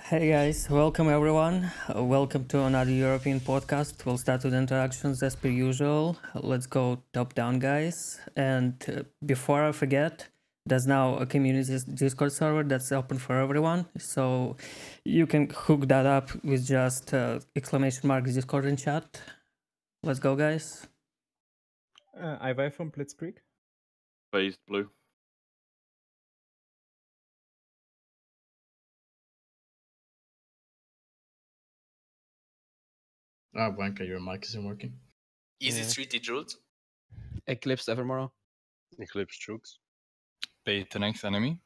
Hey guys, welcome everyone. Welcome to another European podcast. We'll start with introductions as per usual. Let's go top down, guys. And before I forget, there's now a community Discord server that's open for everyone. So you can hook that up with just exclamation mark Discord in chat. Let's go, guys. Ivi from Blitzkrieg. Phased blue. Blanca, your mic isn't working. Easy 3D Druid. Eclipsed Evermore. Eclipsed Troops. Beta next enemy.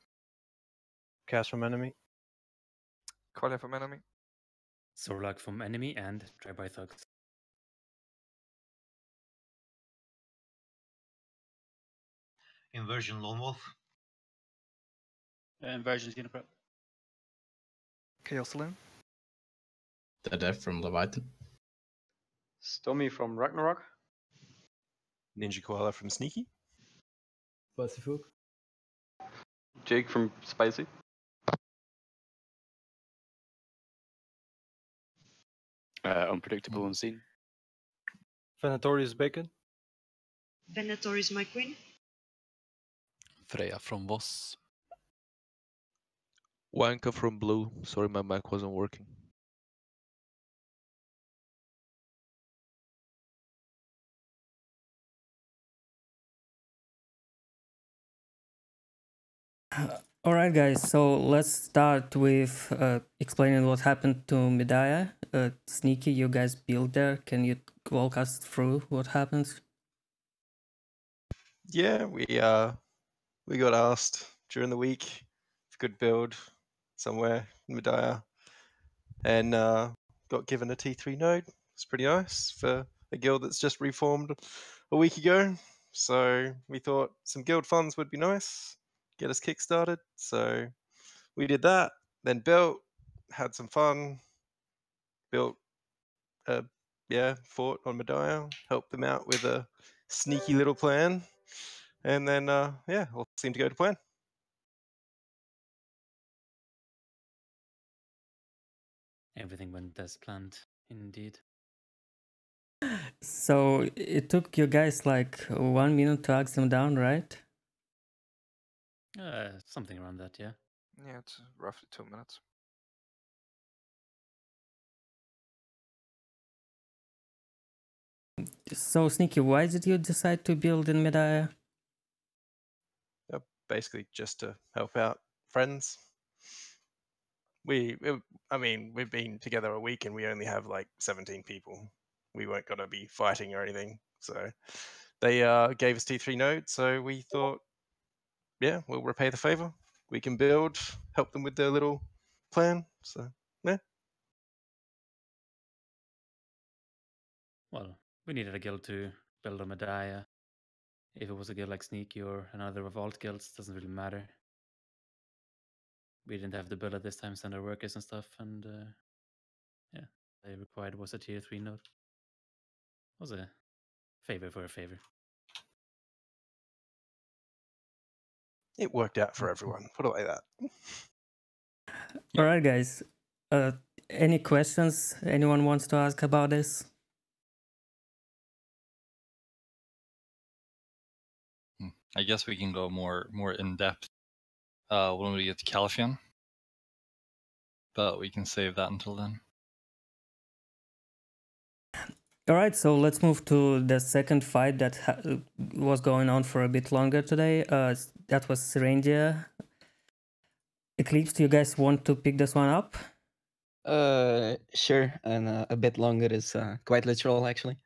KHAOS from enemy. Qualia from enemy. Sorlak from enemy and DriveByThugs. Inversion Lone Wolf. Inversion Xenoprep. Chaos Saloon. The Dev from Leviathan. Stormy from RAGNAROK. Ninja Koala from Sneeky. Pacific. Jake from Spicy. Unpredictable Unseen. Venatoris Bacon. Venatoris my queen. Freya from Voss. Wanka from Blue. Sorry, my mic wasn't working. Alright guys, so let's start with explaining what happened to Mediah. Sneeky, you guys built there. Can you walk us through what happens? Yeah, we got asked during the week if we could build somewhere in Mediah, and got given a T3 node. It's pretty nice for a guild that's just reformed a week ago. So we thought some guild funds would be nice, get us kickstarted. So we did that, then built, had some fun, built a fort on Mediah, helped them out with a sneaky little plan, and then all seemed to go to plan. Everything went as planned, indeed. So it took you guys like 1 minute to axe them down, right? Something around that, yeah. Yeah, it's roughly 2 minutes. So Sneaky, why did you decide to build in Mediah? Basically just to help out friends. We've been together a week and we only have like 17 people. We weren't going to be fighting or anything. So they gave us T3 nodes. So we thought, yeah, we'll repay the favor. We can build, help them with their little plan. So, yeah. Well, we needed a guild to build a Mediah. If it was a guild like Sneaky or another revolt guilds, doesn't really matter. We didn't have the build at this time, send our workers and stuff, and yeah, they required was a tier 3 node. Was a favor for a favor. It worked out for everyone. Put it like that. All right, guys. Any questions anyone wants to ask about this? I guess we can go more in depth when we get to Calpheon, but we can save that until then. All right, so let's move to the second fight that was going on for a bit longer today. That was Serendia. Eclipsed, you guys want to pick this one up? Sure, and a bit longer is quite literal, actually.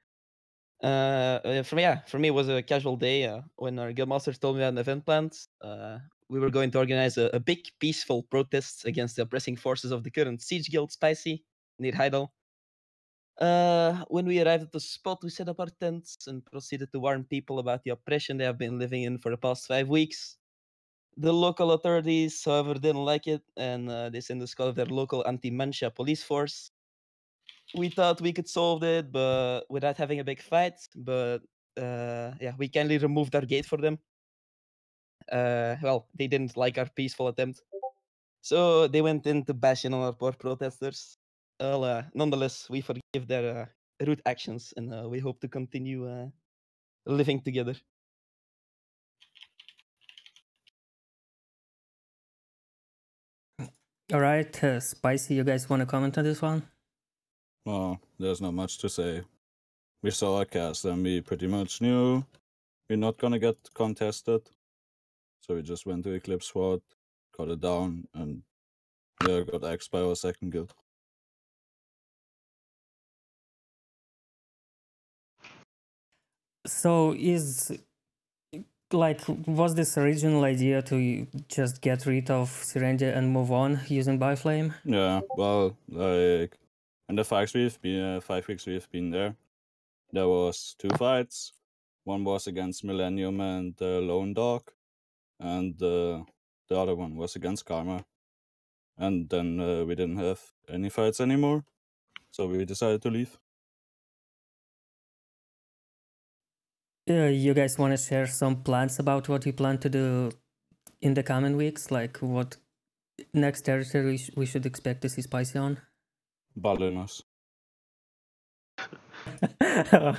For me, it was a casual day when our guildmaster told me about an event planned. We were going to organize a big, peaceful protest against the oppressing forces of the current siege guild Spicy near Heidel. When we arrived at the spot, we set up our tents and proceeded to warn people about the oppression they have been living in for the past 5 weeks. The local authorities, however, didn't like it, and they sent the squad of their local anti-Mancha police force. We thought we could solve it, but without having a big fight. But we kindly removed our gate for them. They didn't like our peaceful attempt. So they went into bashing on our poor protesters. Well, nonetheless, we forgive their rude actions, and we hope to continue living together. All right, Spicy, you guys want to comment on this one? Well, there's not much to say. We saw a cast and we pretty much knew we're not gonna get contested. So we just went to Eclipsed Squad, got it down, and yeah, got axed by our second guild. So was this original idea to just get rid of Serendia and move on using ByFlame? Yeah, well, like in the 5 weeks we've been there, there was 2 fights. One was against Millennium and Lone Dog, and the other one was against Karma. And then we didn't have any fights anymore, so we decided to leave. You guys want to share some plans about what you plan to do in the coming weeks? Like what next territory we should expect to see Spicy on? Balenos.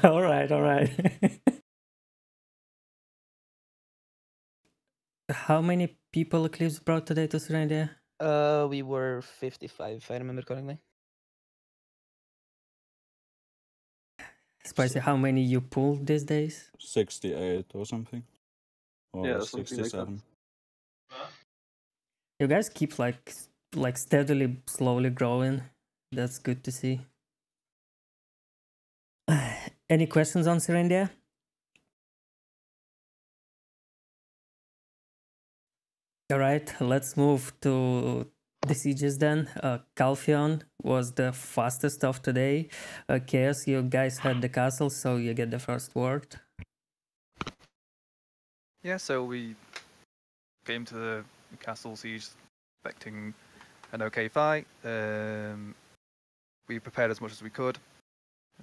all right. How many people Eclipse brought today to Serendia? We were 55, if I remember correctly. Spicy, how many you pulled these days? 68 or something. Or Yeah, something like 67. You guys keep like steadily, slowly growing. That's good to see. Any questions on Serendia? All right, let's move to the sieges then. Calpheon was the fastest of today. KHAOS, you guys had the castle, so you get the first word. Yeah, so we came to the castle siege expecting an okay fight. We prepared as much as we could.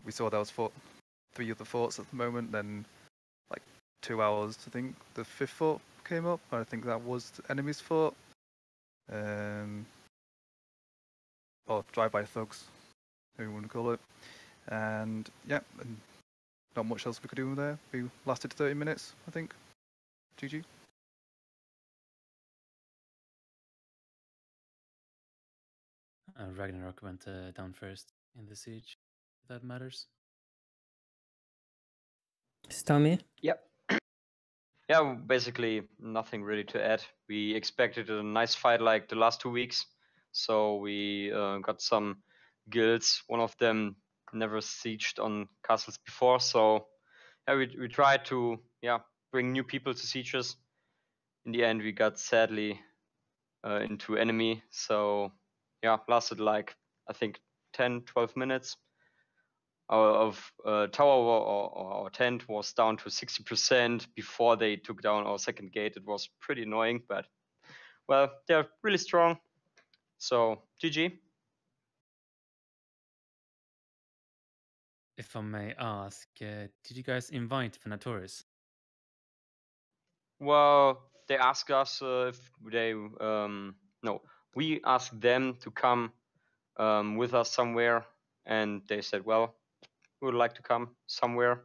We saw there was 3 of the forts at the moment, then like 2 hours, I think the 5th fort came up. I think that was the enemy's fort. Or DriveByThugs, who you want to call it. And yeah, and not much else we could do there. We lasted 30 minutes, I think. GG. Ragnarok went down first in the siege, if that matters. Stommy? Yep. Yeah, basically nothing really to add. We expected a nice fight like the last 2 weeks, so we got some guilds. One of them never sieged on castles before, so yeah, we tried to bring new people to sieges. In the end, we got sadly into enemy, so yeah, lasted like I think 10-12 minutes. Our tower or tent was down to 60% before they took down our second gate. It was pretty annoying, but well, they're really strong. So GG. If I may ask, did you guys invite Venatoris? Well, they asked us if they no, we asked them to come with us somewhere, and they said, well, we would like to come somewhere.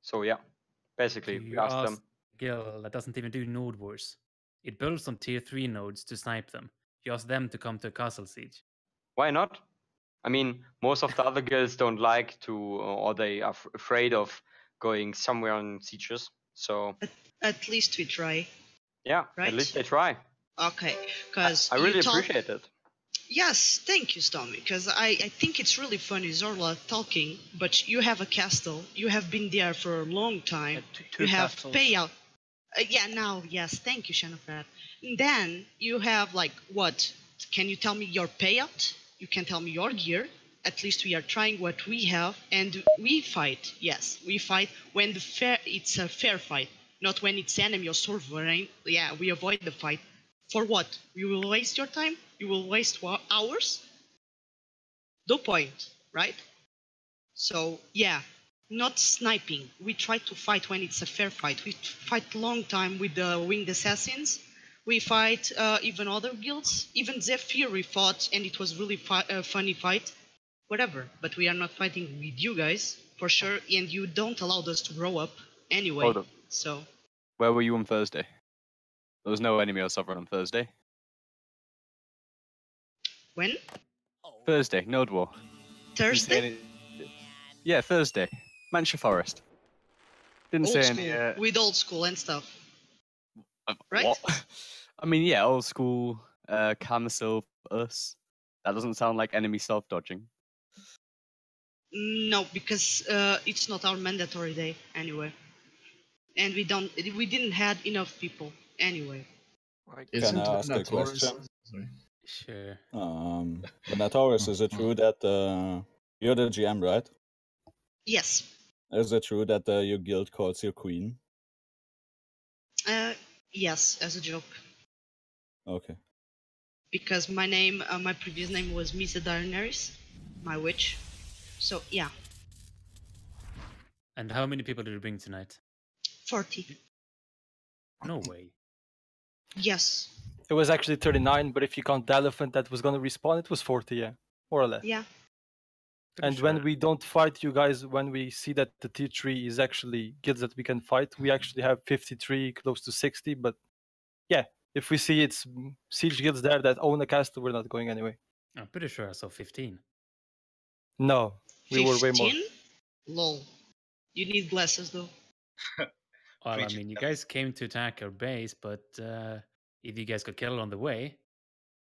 So yeah, basically we asked them. Guild that doesn't even do node wars. It builds on tier 3 nodes to snipe them. You ask them to come to a castle siege. Why not? I mean, most of the other guilds don't like to, or they are afraid of going somewhere on sieges. So at least we try. Yeah, right? At least they try. Okay, because I really appreciate it. Yes, thank you, Stormy, because I think it's really funny, Zorla talking, but you have a castle, you have been there for a long time, you have castles. payout. Yes, thank you, Shanafat. Then you have, like, what? Can you tell me your payout? You can tell me your gear. At least we are trying what we have, and we fight. Yes, we fight when it's a fair fight, not when it's enemy or sovereign. Yeah, we avoid the fight. For what? You will waste your time? You will waste hours? No point, right? So, yeah, not sniping. We try to fight when it's a fair fight. We fight long time with the winged assassins. We fight even other guilds. Even Zephyr fought, and it was really a funny fight. Whatever, but we are not fighting with you guys, for sure, and you don't allow us to grow up anyway. Hold up. So, Where were you on Thursday? There was no enemy or sovereign on Thursday. when? Thursday, Node War. Didn't say Thursday? Yeah, Thursday. Manchester Forest. Didn't say any. Oldskool, with Oldskool and stuff. Right? What? I mean, yeah, Oldskool, Cancel, us. That doesn't sound like enemy self-dodging. No, because it's not our mandatory day anyway, and we didn't have enough people anyway. Can I ask a Venatoris- question? Sorry. Sure. Venatoris, is it true that you're the GM, right? Yes. Is it true that your guild calls you queen? Yes, as a joke, Okay. because my previous name was Misa Daenerys, my witch. So yeah, And how many people did you bring tonight? 40. No way. Yes. It was actually 39, but if you count the elephant that was gonna respawn, it was 40, yeah, more or less. Yeah. And when we don't fight you guys, when we see that the T3 is actually guilds that we can fight, we actually have 53, close to 60. But yeah, if we see it's siege guilds there that own a castle, we're not going anyway. I'm pretty sure I saw 15. No, we were way more. 15? Lol. You need glasses though. Well, I mean, you guys came to attack our base, but if you guys got killed on the way,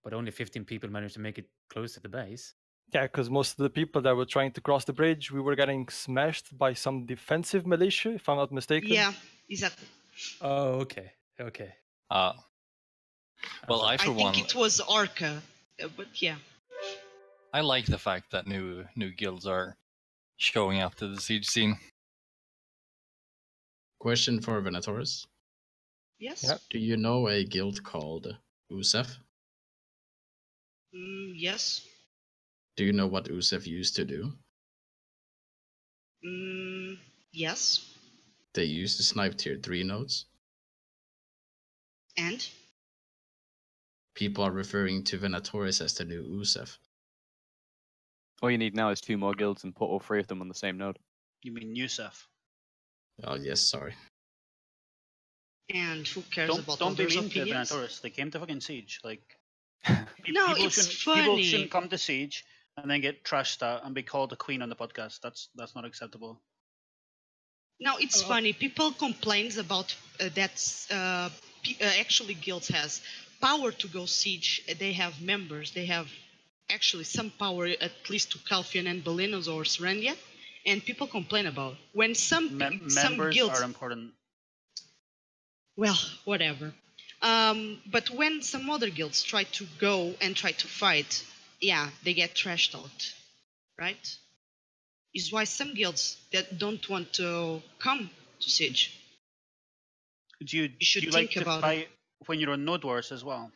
but only 15 people managed to make it close to the base. Yeah, because most of the people that were trying to cross the bridge, we were getting smashed by some defensive militia, if I'm not mistaken. Yeah, exactly. Oh, okay. Okay. Well, I for think one, it was Orca, but yeah. I like the fact that new guilds are showing up to the siege scene. Question for Venatoris. Yes. Do you know a guild called Usef? Yes. Do you know what Usef used to do? Yes. They used to snipe tier 3 nodes. And? People are referring to Venatoris as the new Usef. All you need now is 2 more guilds and put all 3 of them on the same node. You mean Yusef? Oh, yes, sorry. And who cares Don't about be others' mean to opinions? Venatoris. They came to fucking Siege. Like, No, people it's shouldn't, People funny. shouldn't come to Siege and then get trashed out and be called a queen on the podcast. That's not acceptable. No, it's funny. People complains about actually guilds has power to go siege. They have members. They have actually some power, at least to Calpheon and Balenos or Serendia, and people complain about when some Members guilds are important. Well, whatever. But when some other guilds try to go and try to fight, yeah, they get trashed out, right? Is why some guilds that don't want to come to siege. Do you should like think to about fight when you're on Node Wars as well?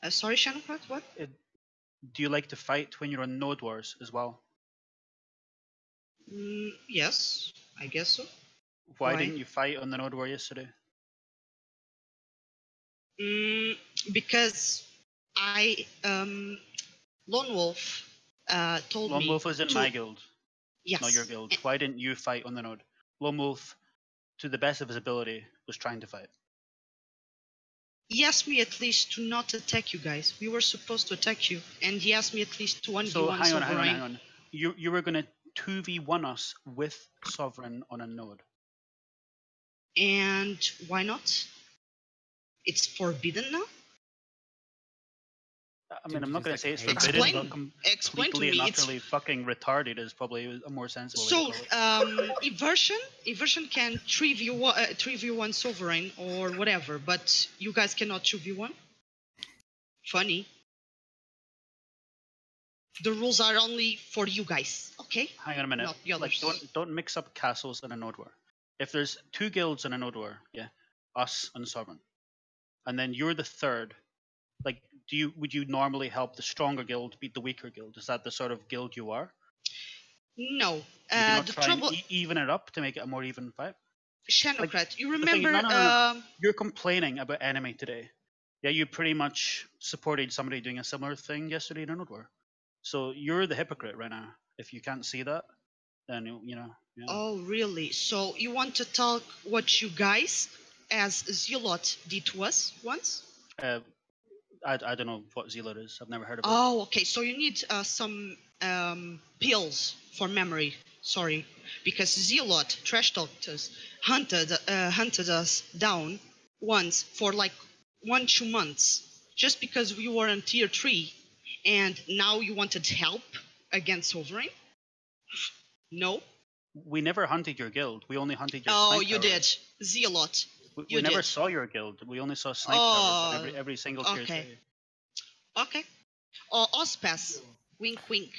Sorry, Shannon, what? Do you like to fight when you're on Node Wars as well? Yes, I guess so. Why didn't you fight on the Node War yesterday? Because I Lone Wolf told me. Lone Wolf was in my guild. Yes. Not your guild. Why didn't you fight on the node? Lone Wolf, to the best of his ability, was trying to fight. He asked me at least to not attack you guys. We were supposed to attack you, and he asked me at least to 1v1 So hang Sovereign. on. You were gonna 2v1 us with Sovereign on a node. And why not? It's forbidden now? I mean, I'm not gonna say it's forbidden, Explain- but explain to completely me, and it's- utterly fucking retarded is probably a more sensible way So, to call it. Eversion can 3v1 Sovereign or whatever, but you guys cannot 2v1? Funny. The rules are only for you guys, okay? Hang on a minute. Not the Like, others. don't mix up castles and a node war. If there's 2 guilds in a node war, yeah, us and Sovereign, and then you're the third, like, would you normally help the stronger guild beat the weaker guild? Is that the sort of guild you are? No. You cannot The try trouble. and even it up to make it a more even fight. Shanocrat, you The thing- remember? no. You're complaining about enemy today. Yeah, you pretty much supported somebody doing a similar thing yesterday in Node War. So you're the hypocrite right now. If you can't see that, then you know. Yeah. Oh, really? So you want to talk what you guys, as Zealot, did to us once? I don't know what Zealot is. I've never heard of it. Oh, okay. So you need some pills for memory. Sorry, because Zealot trash talked us, hunted us down once for like 1-2 months, just because we were on tier 3, and now you wanted help against Sovereign? No. We never hunted your guild. We only hunted your. Oh, snipe you towers. did, Zealot. We never saw your guild. We only saw snipe towers every single tier okay. 3. Okay. Ospass. Wink, wink.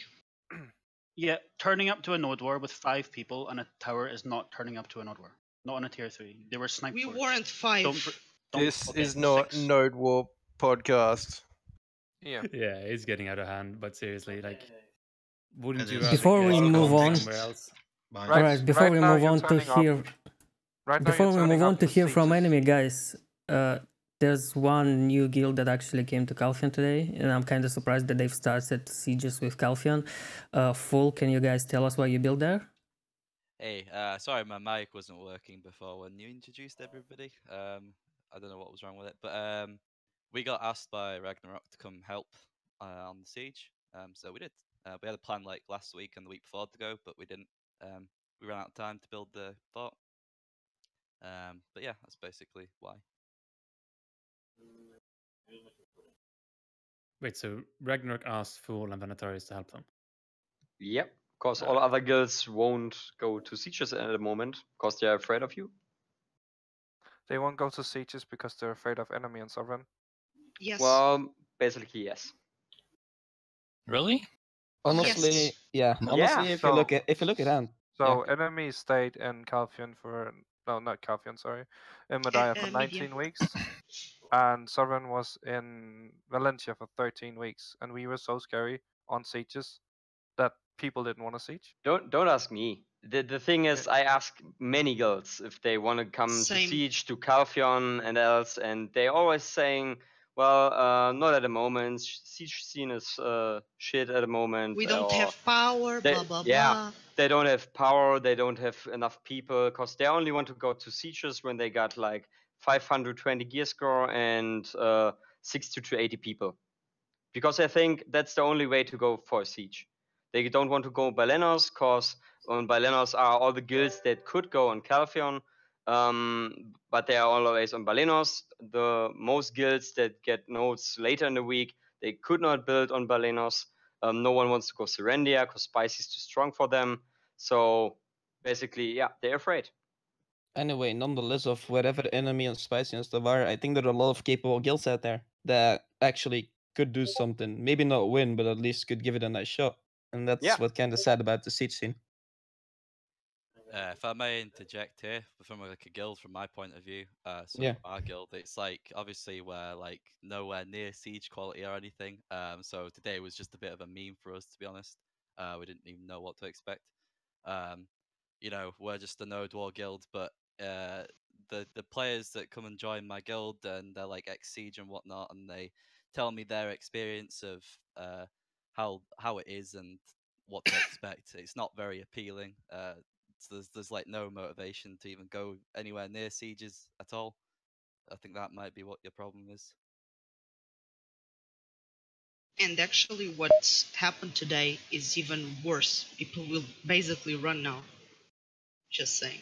Yeah, turning up to a node war with 5 people and a tower is not turning up to a node war. Not on a tier 3. They were sniped. We for it. weren't 5. This is not Node War podcast. Yeah. Yeah, it's getting out of hand. But seriously, like, wouldn't you? Before we move on, all right. Before we move on to hear, before we move on to hear from enemy guys, there's one new guild that actually came to Calpheon today, and I'm kind of surprised that they've started sieges with Calpheon. Full, can you guys tell us what you built there? Hey, sorry, my mic wasn't working before when you introduced everybody. I don't know what was wrong with it, but we got asked by RAGNAROK to come help on the siege, so we did. We had a plan like last week and the week before to go, but we didn't. We ran out of time to build the fort. But yeah, that's basically why. Wait, so RAGNAROK asked Fool and Venatoris to help them? Yep, because all other guilds won't go to sieges at the moment because they're afraid of you. They won't go to sieges because they're afraid of enemy and sovereign. Yes. Well, basically yes. Really? Honestly, Yes. yeah. Honestly, if you look at it, So enemy stayed in Calpheon for not Calpheon, sorry, in Mediah for 19 weeks, and Sovereign was in Valencia for 13 weeks, and we were so scary on sieges that people didn't want to siege. Don't ask me. The thing is, I ask many guilds if they want to come to Same. siege to Calpheon and else, and they always saying, well, not at the moment. Siege scene is shit at the moment. We don't or have power, they, blah, blah, yeah, blah. they don't have power. They don't have enough people because they only want to go to sieges when they got like 520 gear score and 60 to 80 people. Because I think that's the only way to go for a siege. They don't want to go Balenos because on Balenos are all the guilds that could go on Calpheon, but they are always on Balenos. The most guilds that get nodes later in the week, they could not build on Balenos. No one wants to go Serendia because Spicy is too strong for them. So basically, yeah, they're afraid. Anyway, nonetheless, of whatever enemy and spicy and stuff are, I think there are a lot of capable guilds out there that actually could do something. Maybe not win, but at least could give it a nice shot. And that's what kind of sad about the siege scene. If I may interject here, from like a guild, from my point of view, so Yeah. our guild, it's like obviously we're like nowhere near siege quality or anything. So today was just a bit of a meme for us, to be honest. We didn't even know what to expect. You know, we're just a node war guild, but the players that come and join my guild and they're like ex siege and whatnot, and they tell me their experience of how it is and what to expect. It's not very appealing. So there's like no motivation to even go anywhere near sieges at all. I think that might be what your problem is. And actually what's happened today is even worse. People will basically run now. Just saying.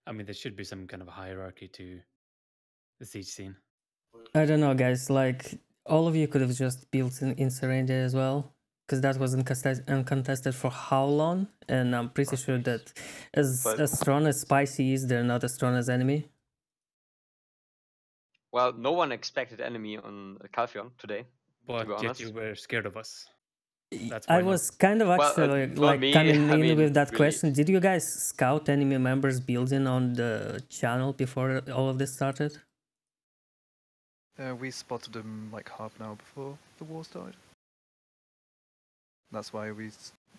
I mean, there should be some kind of hierarchy to the siege scene. I don't know, guys. Like, all of you could have just built in Serendia as well, because that was uncontested for how long? And I'm pretty sure that as strong as Spicy is, they're not as strong as enemy. Well, no one expected enemy on Calpheon today. But yet you were scared of us. That's I was kind of actually coming in with that question. Did you guys scout enemy members building on the channel before all of this started? We spotted them like half an hour before the war started. That's why we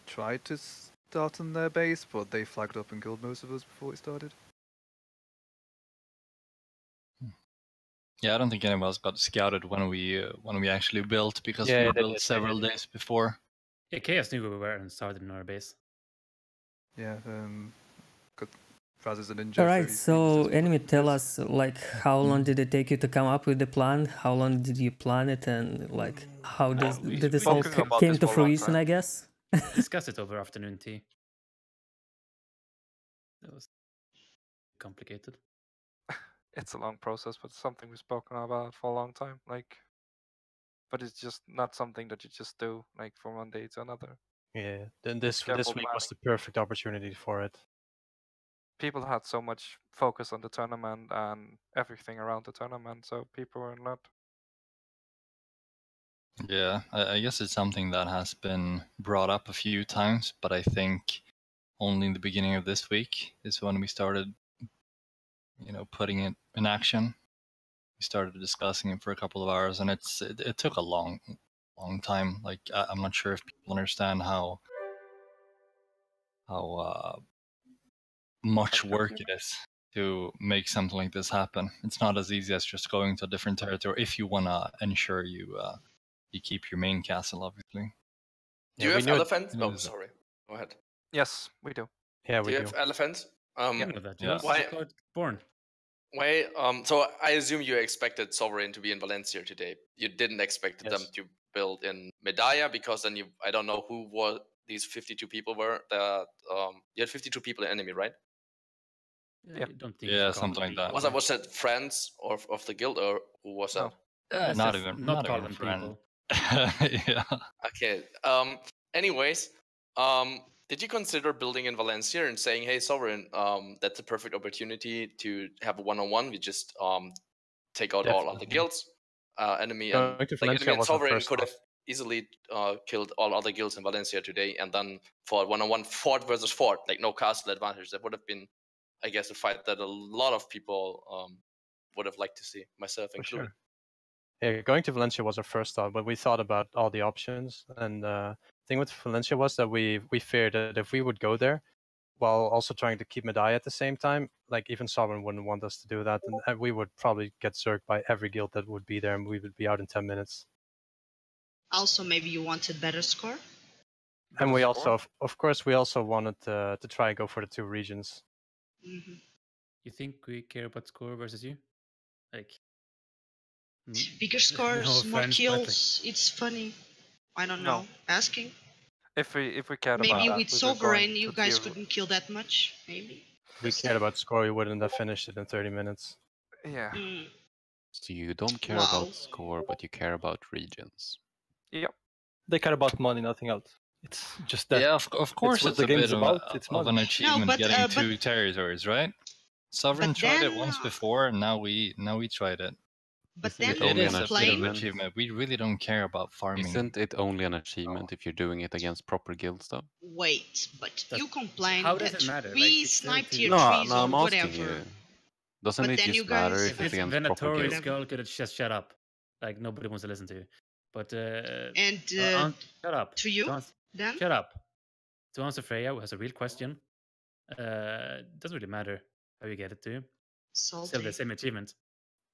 tried to start on their base, but they flagged up and killed most of us before it started. Yeah, I don't think any of us got scouted when we actually built, because Yeah, we they built did, several they did. days before. Yeah, KHAOS knew where we were and started in our base. Yeah, got Raz is a ninja. Alright, he so was Enemy, tell us, like, how long did it take you to come up with the plan? How long did you plan it, and like, how did this all came to fruition, I guess? Discuss it over afternoon tea. That was complicated. It's a long process, but something we've spoken about for a long time. Like, but it's just not something that you just do like from one day to another. Yeah, then this Careful week was planning. the perfect opportunity for it. People had so much focus on the tournament and everything around the tournament, so people were not. Yeah, I guess it's something that has been brought up a few times, but I think only in the beginning of this week is when we started, putting it in action. We started discussing it for a couple of hours, and it took a long time. Like, I'm not sure if people understand how much work it is to make something like this happen. It's not as easy as just going to a different territory if you want to ensure you keep your main castle, obviously. Do you have elephants? Oh, sorry. Go ahead. Yes, we do. Yeah, Do you have elephants? Yeah. Why? Born. Why? So I assume you expected Sovereign to be in Valencia today. You didn't expect them to build in Mediah, because then I don't know who these 52 people were. That you had 52 people in enemy, right? Yeah, I don't think something like that. Was that friends of the guild, or who was that? Not even friend. Yeah. Okay. Anyways, did you consider building in Valencia and saying, "Hey, Sovereign, that's a perfect opportunity to have a one-on-one. We just take out all other guilds, enemy and enemy and Sovereign could have easily killed all other guilds in Valencia today, and then for one-on-one fort versus fort, like no castle advantage. That would have been, I guess, a fight that a lot of people would have liked to see, myself included." Sure. Yeah, going to Valencia was our first thought, but we thought about all the options. And the thing with Valencia was that we feared that if we would go there, while also trying to keep Mediah at the same time, like even Sovereign wouldn't want us to do that, and we would probably get zerged by every guild that would be there, and we would be out in 10 minutes. Also, maybe you wanted better score? And we also, of course, we also wanted to try and go for the 2 regions. Mm-hmm. You think we care about score versus you? Like, bigger scores, more kills. It's funny. I don't know. Asking. If we cared maybe about with that, Sovereign, you guys couldn't kill that much. Maybe. If we cared about score, we wouldn't have finished it in 30 minutes. Yeah. So you don't care about score, but you care about regions. Yep. They care about money, nothing else. It's just that. Yeah, of course it's a bit of an achievement but, getting 2 territories, right? Sovereign tried it once before, and now we tried it. But then it is a bit of an achievement. We really don't care about farming. Isn't it only an achievement if you're doing it against proper guilds, though? Wait, but you complain how does that it matter? we Like, sniped tier No, 3s or I'm asking whatever. you. Doesn't But it then just you guys- matter if it's against proper Venatoris guilds? girl could have just shut up. Like, nobody wants to listen to you. But, and shut up. to you, then? Shut up. To answer Freya, who has a real question, doesn't really matter how you get it to you. Still the same achievement.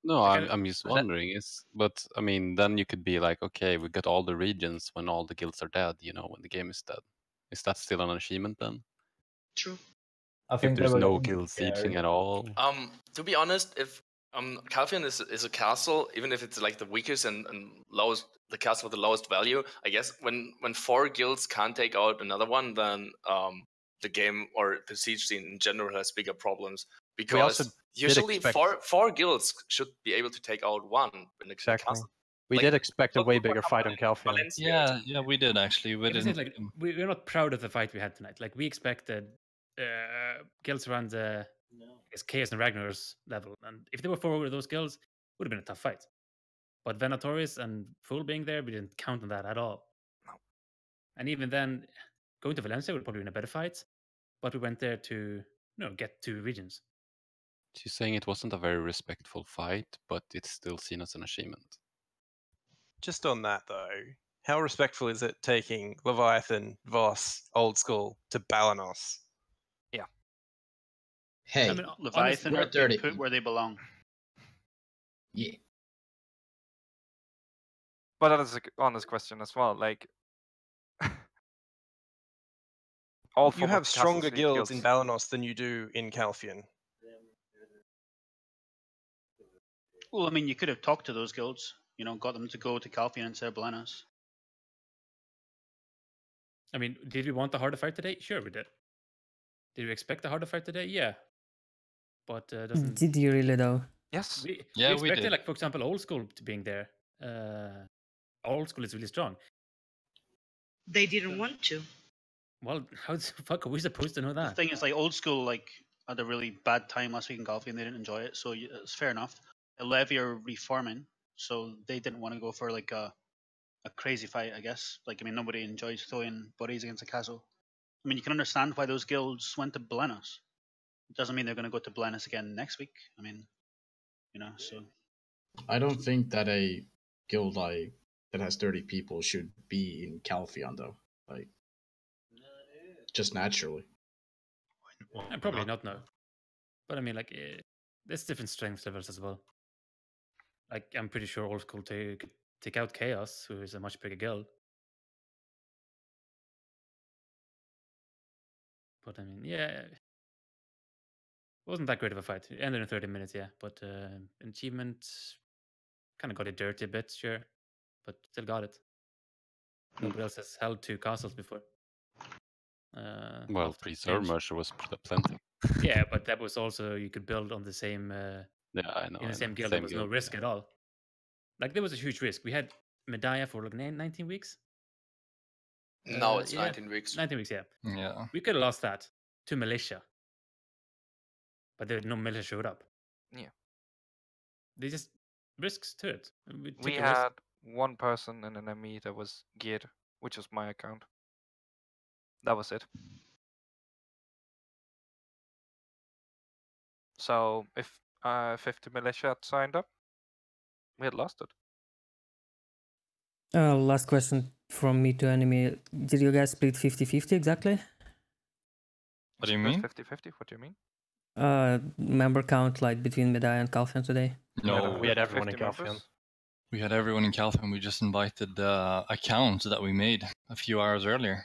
No, I'm just wondering. But I mean, then you could be like, okay, we got all the regions when all the guilds are dead. When the game is dead, is that still an achievement then? True. I think there's no guild sieging at all. To be honest, if Calpheon is a castle, even if it's like the weakest and lowest, the castle with the lowest value, I guess when 4 guilds can't take out another one, then the game or the siege scene in general has bigger problems, because usually 4 guilds should be able to take out one in the castle. We did expect a way bigger fight on Calpheon. Yeah, we did actually. We didn't. Like, we're not proud of the fight we had tonight. Like, we expected guilds around the KHAOS and RAGNAROK's level, and if they were 4 of those guilds, it would have been a tough fight. But Venatoris and Fool being there, we didn't count on that at all. No. And even then, going to Valencia would probably been a better fight, but we went there to get 2 regions. She's saying it wasn't a very respectful fight, but it's still seen as an achievement. Just on that though, how respectful is it taking Leviathan, Voss, Oldskool to Balenos? Yeah. Hey, I mean, Leviathan are put where they belong. Yeah. But that is an honest question as well. Like, all You form have of stronger castlecy guilds in Balenos than you do in Calpheon. Well, I mean, you could have talked to those guilds, you know, got them to go to Calpheon instead of Balenos. I mean, did we want a harder fight today? Sure, we did. Did we expect a harder fight today? Yeah. But doesn't... Did you really though? Yes. We Yeah, we expected, did. like, for example, Oldskool to being there. Oldskool is really strong. They didn't want to. Well, how the fuck are we supposed to know The that? thing is, like, Oldskool, like, had a really bad time last week in Calpheon and they didn't enjoy it, so it's fair enough. Levy are reforming, so they didn't want to go for, like, a crazy fight, I guess. Like, I mean, nobody enjoys throwing bodies against a castle. I mean, you can understand why those guilds went to Balenos. It doesn't mean they're going to go to Balenos again next week. I mean, you know, so... I don't think that a guild like that has 30 people should be in Calpheon though. Like, just naturally. Probably not, no. But I mean, like, there's different strength levels as well. Like, I'm pretty sure Oldskool could take out KHAOS, who is a much bigger guild. But I mean, yeah, it wasn't that great of a fight. It ended in 30 minutes, yeah. But achievement kind of got it dirty a bit, sure. But still got it. Nobody else has held 2 castles before. Well, Preserve Mercer was plenty. Yeah, but that was also, you could build on the same... yeah, I know. In the same guild, Same there was no guild, risk at all. Like, there was a huge risk. We had Mediah for like 19 weeks. Now it's Yeah, 19 weeks. 19 weeks, yeah. Yeah. We could have lost that to militia. But there no militia showed up. Yeah. They just risks to it. We took a risk. had one person in an ME that was geared, which was my account. That was it. So if 50 militia had signed up, we had lost it. Last question from me to enemy. Did you guys split 50-50 exactly? What do you mean? 50-50? What do you mean? Member count like between Mediah and Calpheon today? No, We had everyone in 50 Calpheon. members? We had everyone in Calpheon. We just invited accounts that we made a few hours earlier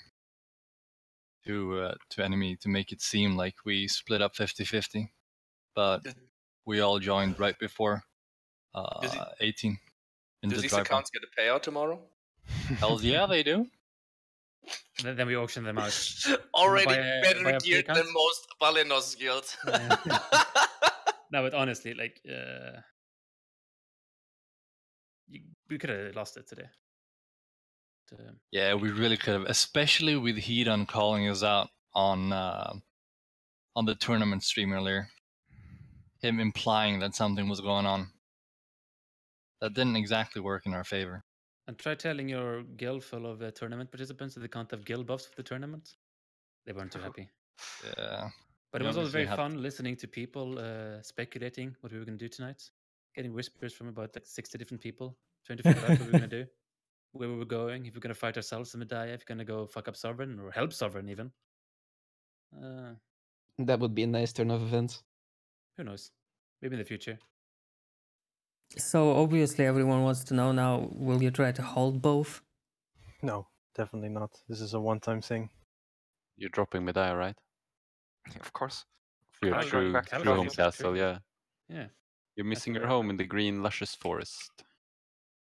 to enemy to make it seem like we split up 50-50. But we all joined right before 18. Do these accounts get a payout tomorrow? Hell yeah, they do. Then we auction them out. Already Buy better a geared account? than most Balenos guilds. No, but honestly, like, we could have lost it today. Yeah, we really could have, especially with Hedon calling us out on the tournament stream earlier. Him implying that something was going on. That didn't exactly work in our favor. And try telling your guild full of tournament participants that they can't have guild buffs for the tournament. They weren't too happy. Yeah. But it We was also obviously very had- fun listening to people speculating what we were going to do tonight. Getting whispers from about like 60 different people, trying to figure out what we were going to do, where we were going, if we're going to fight ourselves in Mediah, if we're going to go fuck up Sovereign or help Sovereign even. That would be a nice turn of events. Who knows? Maybe in the future. So obviously everyone wants to know now, will you try to hold both? No, definitely not. This is a one-time thing. You're dropping Mediah, right? Of course. For your I'm going true back to home Calpheon. castle, yeah. Yeah. You're missing your home in the green luscious forest.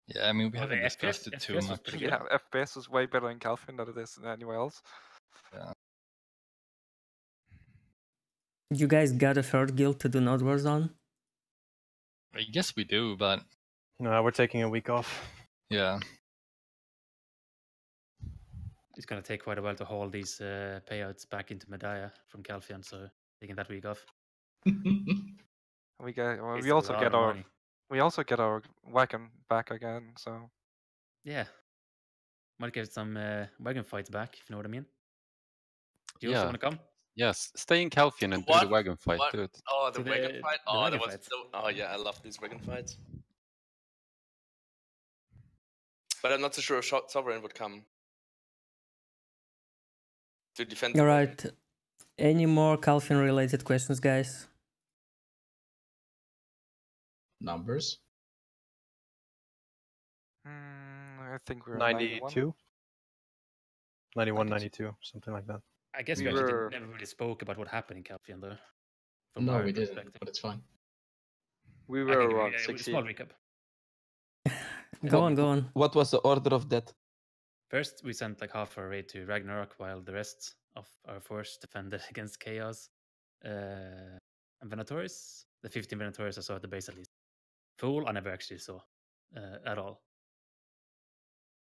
Yeah, I mean, we Well, haven't the discussed it too FPS was much. pretty good. Yeah, FPS is way better in Calpheon than it is anywhere else. Yeah. You guys got a third guild to do Node Wars on? I guess we do, but No, we're taking a week off. yeah. It's going to take quite a while to haul these payouts back into Mediah from Calpheon, so taking that week off. We get It's we a also lot get of our money. wagon back again, so Yeah. Might get some wagon fights back, if you know what I mean. Do you Yeah. also want to come? Yes, stay in Calpheon and do the wagon fight. What? Do it. Oh, the To wagon the- fight? the Oh, wagon that was fights. oh yeah, I love these wagon fights. But I'm not so sure if Sovereign would come to defend the Alright. Any more Calpheon related questions, guys? Numbers? I think we're 92? 91, 92. 92, something like that. I guess we actually never really spoke about what happened in Calpheon, though. From No, our we didn't, perspective. but it's fine. We I were can give around you a 60. small recap. Go on. What was the order of death? First, we sent like half our raid to Ragnarok, while the rest of our force defended against KHAOS. And Venatoris, the 15 Venatoris I saw at the base at least. Fool, I never actually saw at all.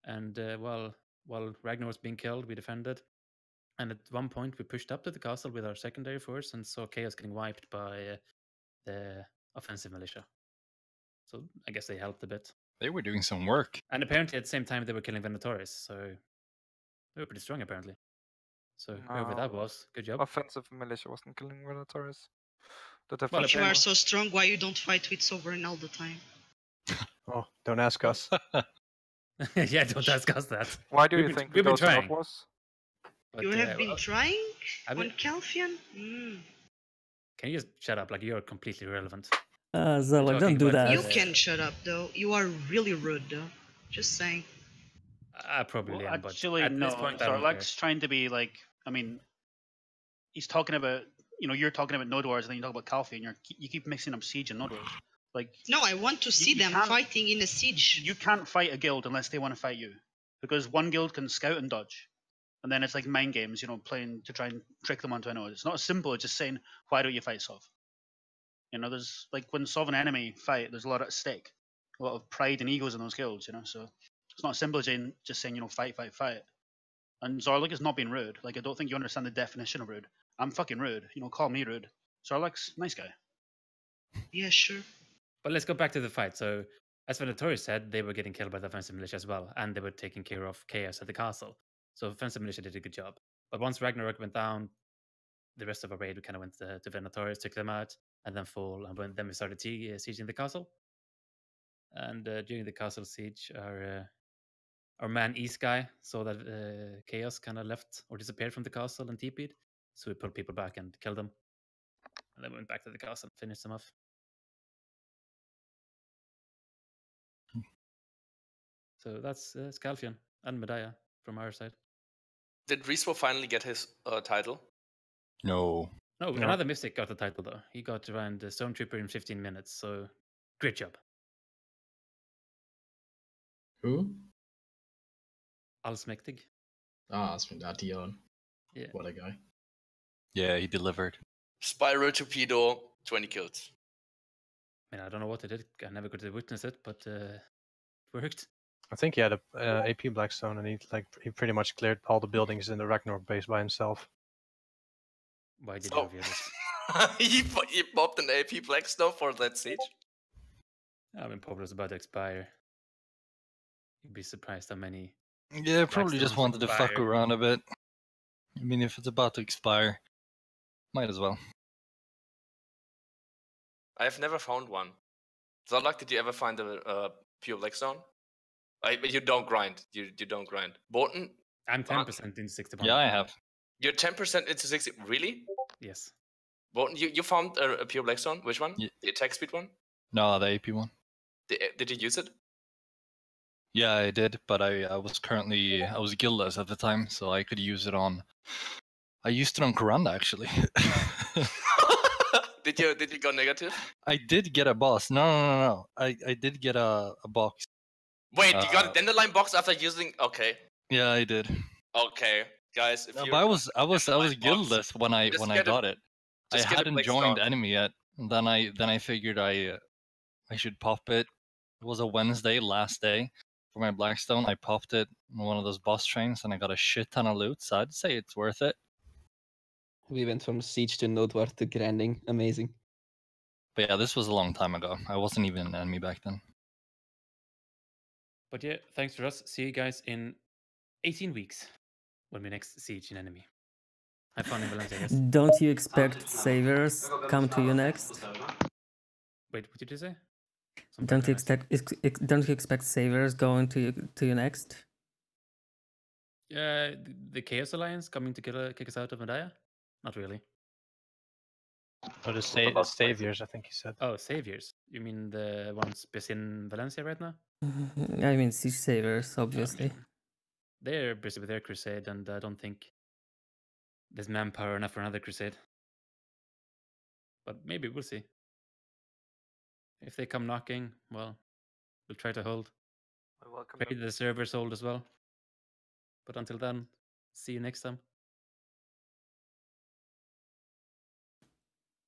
And while Ragnar was being killed, we defended. And at one point, we pushed up to the castle with our secondary force and saw KHAOS getting wiped by the offensive militia. So I guess they helped a bit. They were doing some work. And apparently at the same time, they were killing Venatoris. So they were pretty strong, apparently. So whoever that was, good job. Offensive militia wasn't killing Venatoris. If you are so strong, why you don't fight with Sovereign all the time? Oh, don't ask us. Yeah, don't ask us that. Why do you think we go to trying? was? You have been trying on Calpheon? Can you just shut up? Like, you're completely irrelevant. Zella, don't do that. You can shut up, though. You are really rude, though. Just saying. I probably am, but Actually, at no. this point, I don't Sarlacc's trying to be like, I mean, he's talking about, you're talking about Node Wars, and then you talk about Calpheon, and you keep mixing up Siege and Node Wars. Like, no, I want to see them fighting in a siege. You can't fight a guild unless they want to fight you, because one guild can scout and dodge, and then it's like mind games, playing to try and trick them onto a node. It's not as simple as just saying, "Why don't you fight Sov?" There's like when Sov and enemy fight, there's a lot at stake, a lot of pride and egos in those guilds. So it's not as simple as just saying, fight, fight, fight. And Zorlak is not being rude. Like, I don't think you understand the definition of rude. I'm fucking rude. Call me rude. Zorlak's nice guy. Yeah, sure. But let's go back to the fight. So, as Venatoris said, they were getting killed by the offensive militia as well, and they were taking care of KHAOS at the castle. So, offensive militia did a good job. But once Ragnarok went down, the rest of our raid, we kind of went to Venatoris, took them out, and then fall. And then we started sieging the castle. And during the castle siege, our man East guy saw that KHAOS kind of left or disappeared from the castle and TP'd. So we pulled people back and killed them. And then we went back to the castle and finished them off. So that's Calpheon and Mediah from our side. Did Rispo finally get his title? No. No, another Mystic got the title though. He got around the Stormtrooper in 15 minutes, so great job. Who? Allsmäktig. Dion. Yeah. What a guy. Yeah, he delivered. Spiral Torpedo, 20 kills. I mean, I don't know what they did. I never got to witness it, but it worked. I think he had a AP Blackstone, and he pretty much cleared all the buildings in the Ragnarok base by himself. Why did you reveal this? he popped an AP Blackstone for that siege? I mean, Pablo's about to expire. You'd be surprised how many. Yeah, probably just wanted to fuck around a bit. I mean, if it's about to expire, might as well. I've never found one. Zolak, did you ever find a pure Blackstone? You don't grind. You don't grind. Bolton? I'm 10% into 60. Yeah, I have. You're 10% into 60. Really? Yes. Bolton, you found a pure Blackstone? Which one? Yeah. The attack speed one? No, the AP one. Did you use it? Yeah, I did, but I was guildless at the time, so I could use it on. I used it on Kuranda actually. Did you go negative? I did get a boss. No. I did get a box. Wait, you got a Dandelion box after using? Okay. Yeah, I did. Okay, guys. If No, but I was guildless when I got it. I hadn't joined enemy yet. And then I figured I should pop it. It was a Wednesday, last day for my Blackstone. I popped it on one of those boss trains, and I got a shit ton of loot. So I'd say it's worth it. We went from siege to node war to grinding. Amazing. But yeah, this was a long time ago. I wasn't even an enemy back then. But yeah, thanks for us. See you guys in 18 weeks when we next siege an enemy. Have fun in Valencia, I guess. Don't you expect saviors come to you next? Wait, what did you say? Don't you expect saviors going to you next? The KHAOS Alliance coming to kick us out of Mediah? Not really. Oh, the saviors, I think he said. Oh, saviors. You mean the ones based in Valencia right now? I mean, Siege Savers, obviously. They're busy with their crusade, and I don't think there's manpower enough for another crusade. But maybe we'll see. If they come knocking, well, we'll try to hold. Maybe the servers hold as well. But until then, see you next time.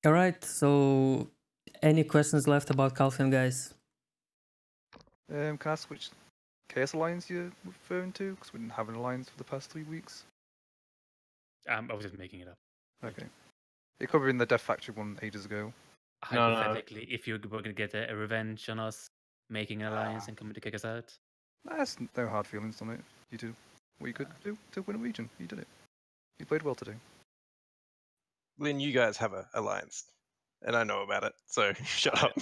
All right. So, any questions left about Calpheon, guys? Can I ask which KHAOS alliance you're referring to? Because we didn't have an alliance for the past 3 weeks. I was just making it up. Okay. It could have been the Death Factory one ages ago. Hypothetically, if you were going to get a revenge on us making an alliance and coming to kick us out. There's no hard feelings on it. You do what you could do to win a region. You did it. You played well today. Lynn, you guys have an alliance, and I know about it, so shut up.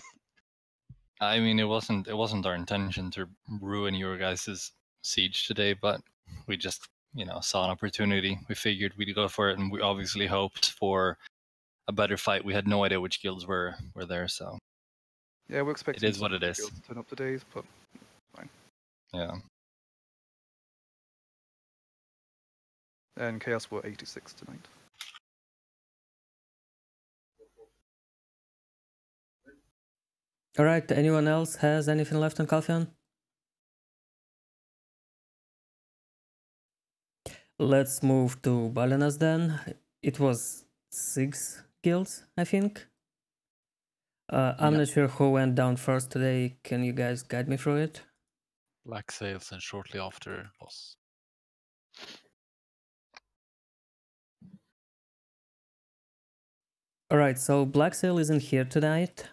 I mean, it wasn't our intention to ruin your guys' siege today, but we just, saw an opportunity. We figured we'd go for it, and we obviously hoped for a better fight. We had no idea which guilds were there, so Yeah, we're expecting it is what it is. to turn up today, but fine. Yeah. And KHAOS were 86 tonight. All right. Anyone else has anything left on Calpheon? Let's move to Balenos then. It was 6 guilds, I think. I'm not sure who went down first today. Can you guys guide me through it? BlackSails and shortly after boss. All right, so BlackSail isn't here tonight.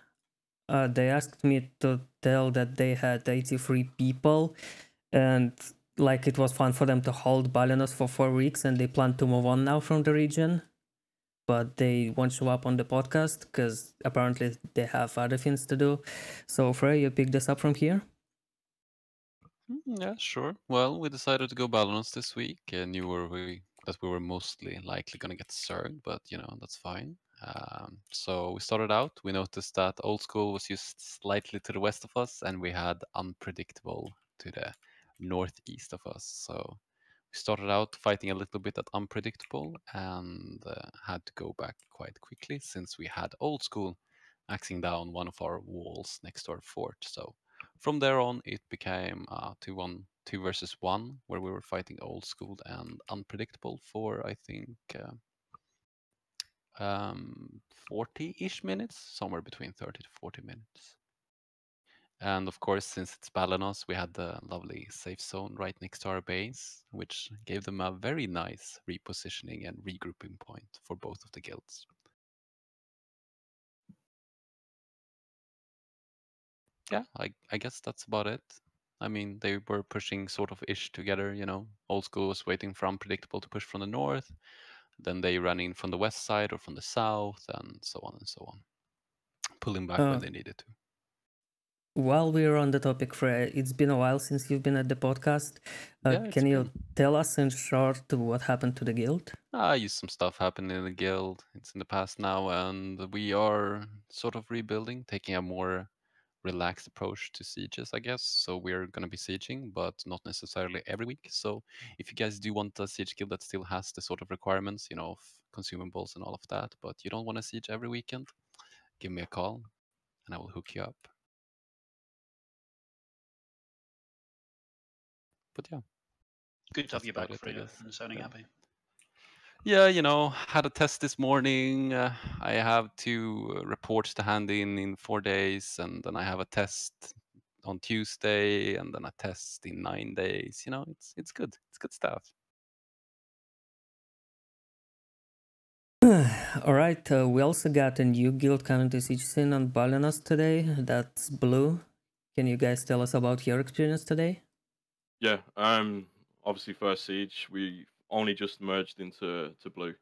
They asked me to tell that they had 83 people, and like it was fun for them to hold Balenos for 4 weeks, and they plan to move on now from the region. But they won't show up on the podcast because apparently they have other things to do. So Frey, you pick this up from here? Yeah, sure. Well, we decided to go Balenos this week. Knew that we were mostly likely going to get Zerg, but that's fine. So we started out. We noticed that Oldskool was just slightly to the west of us, and we had Unpredictable to the northeast of us. So we started out fighting a little bit at Unpredictable and had to go back quite quickly since we had Oldskool axing down one of our walls next to our fort. So from there on, it became 2 versus 1, where we were fighting Oldskool and Unpredictable for, I think, 40-ish minutes, somewhere between 30 to 40 minutes. And of course, since it's Balenos, we had the lovely safe zone right next to our base, which gave them a very nice repositioning and regrouping point for both of the guilds. Yeah, I guess that's about it. I mean, they were pushing sort of ish together, Oldskool was waiting for Unpredictable to push from the north, then they ran in from the west side or from the south, and so on and so on, pulling back when they needed to. While we're on the topic, Frey, it's been a while since you've been at the podcast. Can you tell us in short what happened to the guild? Some stuff happened in the guild. It's in the past now, and we are sort of rebuilding, taking a more relaxed approach to sieges, I guess. So we're going to be sieging, but not necessarily every week. So if you guys do want a siege guild that still has the sort of requirements, of consumables and all of that, but you don't want to siege every weekend, give me a call and I will hook you up. But yeah. Good to have you back, Freya, and sounding happy. Yeah, had a test this morning. I have 2 reports to hand in 4 days, and then I have a test on Tuesday, and then a test in 9 days. It's good. It's good stuff. All right, we also got a new guild coming to siege scene on Balenos today. That's Blue. Can you guys tell us about your experience today? Yeah, obviously first siege, we only just merged into Blue.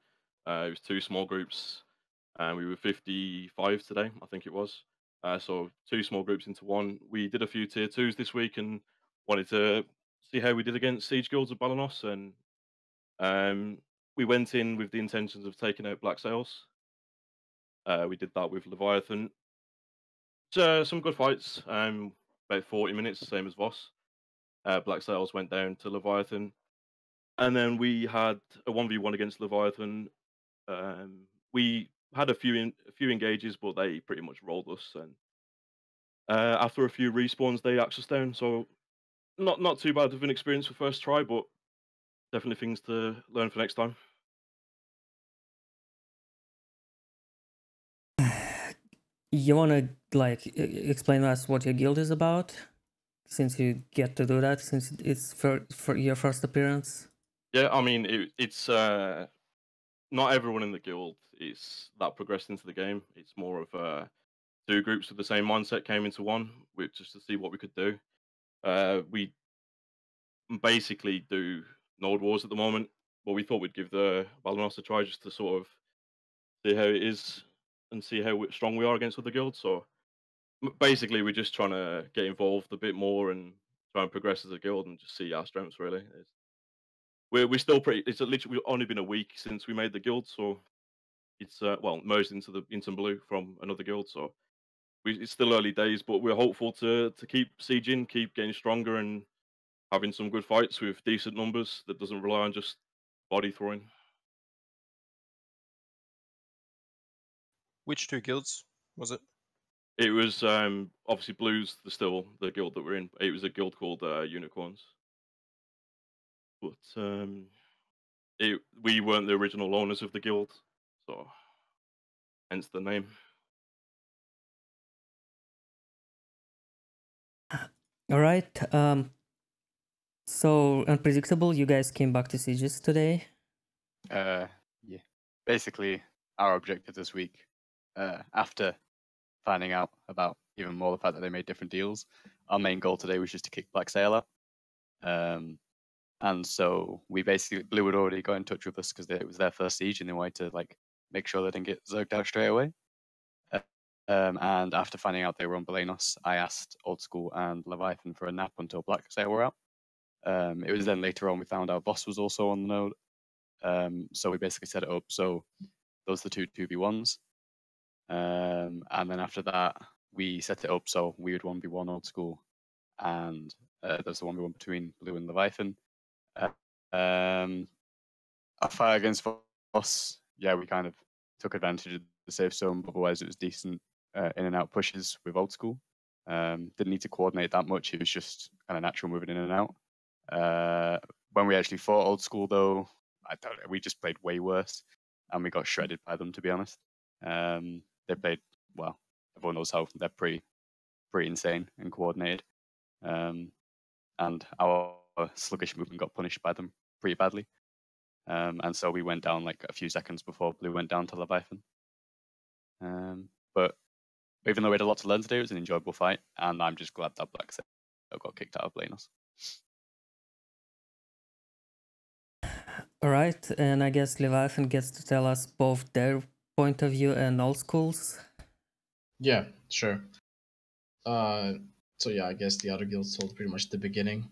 It was 2 small groups, and we were 55 today, I think it was. So 2 small groups into one. We did a few tier 2s this week and wanted to see how we did against siege guilds of Balenos, and we went in with the intentions of taking out BlackSails. We did that with Leviathan. So some good fights. about 40 minutes, same as Voss. BlackSails went down to Leviathan, and then we had a 1v1 against Leviathan. We had a few engages, but they pretty much rolled us. And after a few respawns, they axed us down. So not too bad of an experience for first try, but definitely things to learn for next time. You wanna like explain to us what your guild is about, since you get to do that, since it's for your first appearance? Yeah, I mean it's not everyone in the guild is that progressed into the game. It's more of two groups with the same mindset came into one, which just to see what we could do. We basically do node wars at the moment, but we thought we'd give the Balenos a try just to sort of see how it is and see how strong we are against other guilds. So basically, we're just trying to get involved a bit more and try and progress as a guild and just see our strengths. Really, we're still pretty. It's literally only been a week since we made the guild, so it's merged into blue from another guild. So it's still early days, but we're hopeful to keep sieging, keep getting stronger, and having some good fights with decent numbers that doesn't rely on just body throwing. Which two guilds was it? It was obviously Blue's still the guild that we're in. It was a guild called Unicorns, but we weren't the original owners of the guild, so hence the name. All right. So unpredictable. You guys came back to Sieges today. Yeah. Basically, our objective this week, after finding out about even more the fact that they made different deals, our main goal today was just to kick BlackSail out. And so we basically, Blue had already got in touch with us because it was their first siege and they wanted to like make sure they didn't get zerged out straight away. And after finding out they were on Balenos, I asked Oldskool and Leviathan for a nap until BlackSail were out. It was then later on we found out Boss was also on the node. So we basically set it up so those are the two 2v1s. And then after that, we set it up so we would 1v1 Oldskool, and there's the 1v1 between Blue and Leviathan. A fight against Voss, yeah, we kind of took advantage of the safe zone, otherwise it was decent in and out pushes with Oldskool. Didn't need to coordinate that much, it was just kind of natural moving in and out. When we actually fought Oldskool though, we just played way worse, and we got shredded by them, to be honest. They played, well, everyone knows how they're pretty insane and coordinated. And our sluggish movement got punished by them pretty badly. And so we went down like a few seconds before Blue went down to Leviathan. But even though we had a lot to learn today, it was an enjoyable fight, and I'm just glad that BlackSail got kicked out of Balenos. All right, and I guess Leviathan gets to tell us both their point of view and Oldschool's. Yeah, sure. So yeah, I guess the other guilds told pretty much the beginning.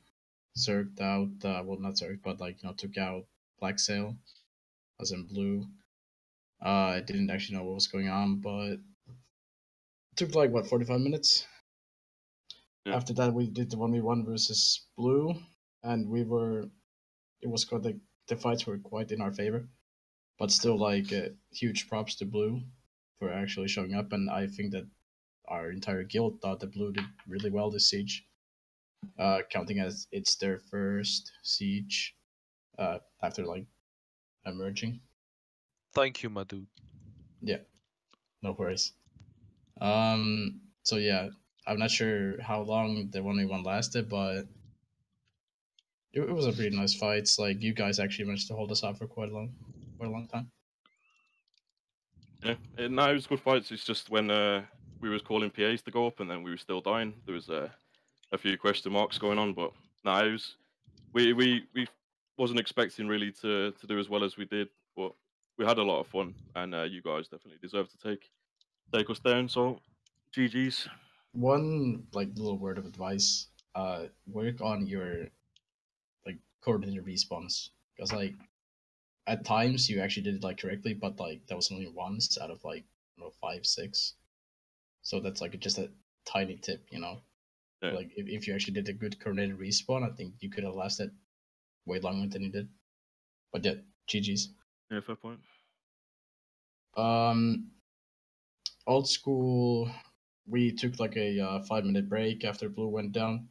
Zerged out, well, not zerged, but like, took out BlackSail, as in Blue. I didn't actually know what was going on, but it took like, 45 minutes? Yeah. After that, we did the 1v1 versus Blue, and it was quite like, the fights were quite in our favor. But still, like, huge props to Blue for actually showing up, and I think that our entire guild thought that Blue did really well this siege. Counting as it's their first siege after like emerging. Thank you, my dude. Yeah, no worries. So yeah, I'm not sure how long the 1v1 lasted, but it was a pretty nice fight. It's like you guys actually managed to hold us off for quite a long time. Yeah, no, it was good fights. It's just when we was calling PAs to go up, and then we were still dying. There was a few question marks going on, but no, it was we wasn't expecting really to do as well as we did, but we had a lot of fun, and you guys definitely deserve to take us down. So, GG's. One like little word of advice: work on your like coordinated respawns, because like at times you actually did it like correctly, but like that was only once out of like 5, 6. So that's like just a tiny tip, Yeah. Like if you actually did a good coordinated respawn, I think you could have lasted way longer than you did. But yeah, GG's. Yeah, fair point. Oldskool, we took like a 5-minute break after blue went down.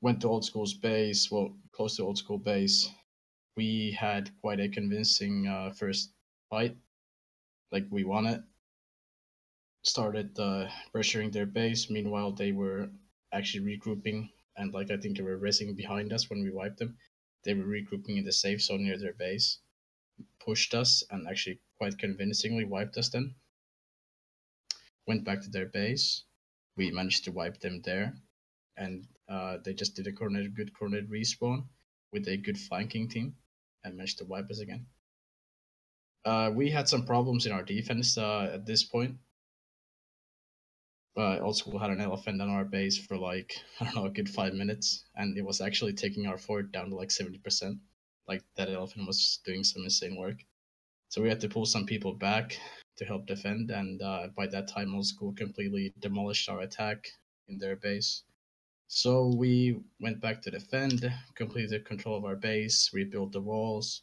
Went to Oldschool's base, well, close to Oldskool base. We had quite a convincing first fight. Like we won it. Started pressuring their base. Meanwhile, they were actually regrouping, and like I think they were racing behind us when we wiped them. They were regrouping in the safe zone near their base. Pushed us and actually quite convincingly wiped us then. Went back to their base. We managed to wipe them there, and they just did a good coordinated respawn with a good flanking team and managed to wipe us again. We had some problems in our defense at this point. Oldskool had an elephant on our base for like, I don't know, a good 5 minutes, and it was actually taking our fort down to like 70%. Like that elephant was doing some insane work. So we had to pull some people back to help defend, and by that time Oldskool completely demolished our attack in their base. So we went back to defend, completed control of our base, rebuilt the walls.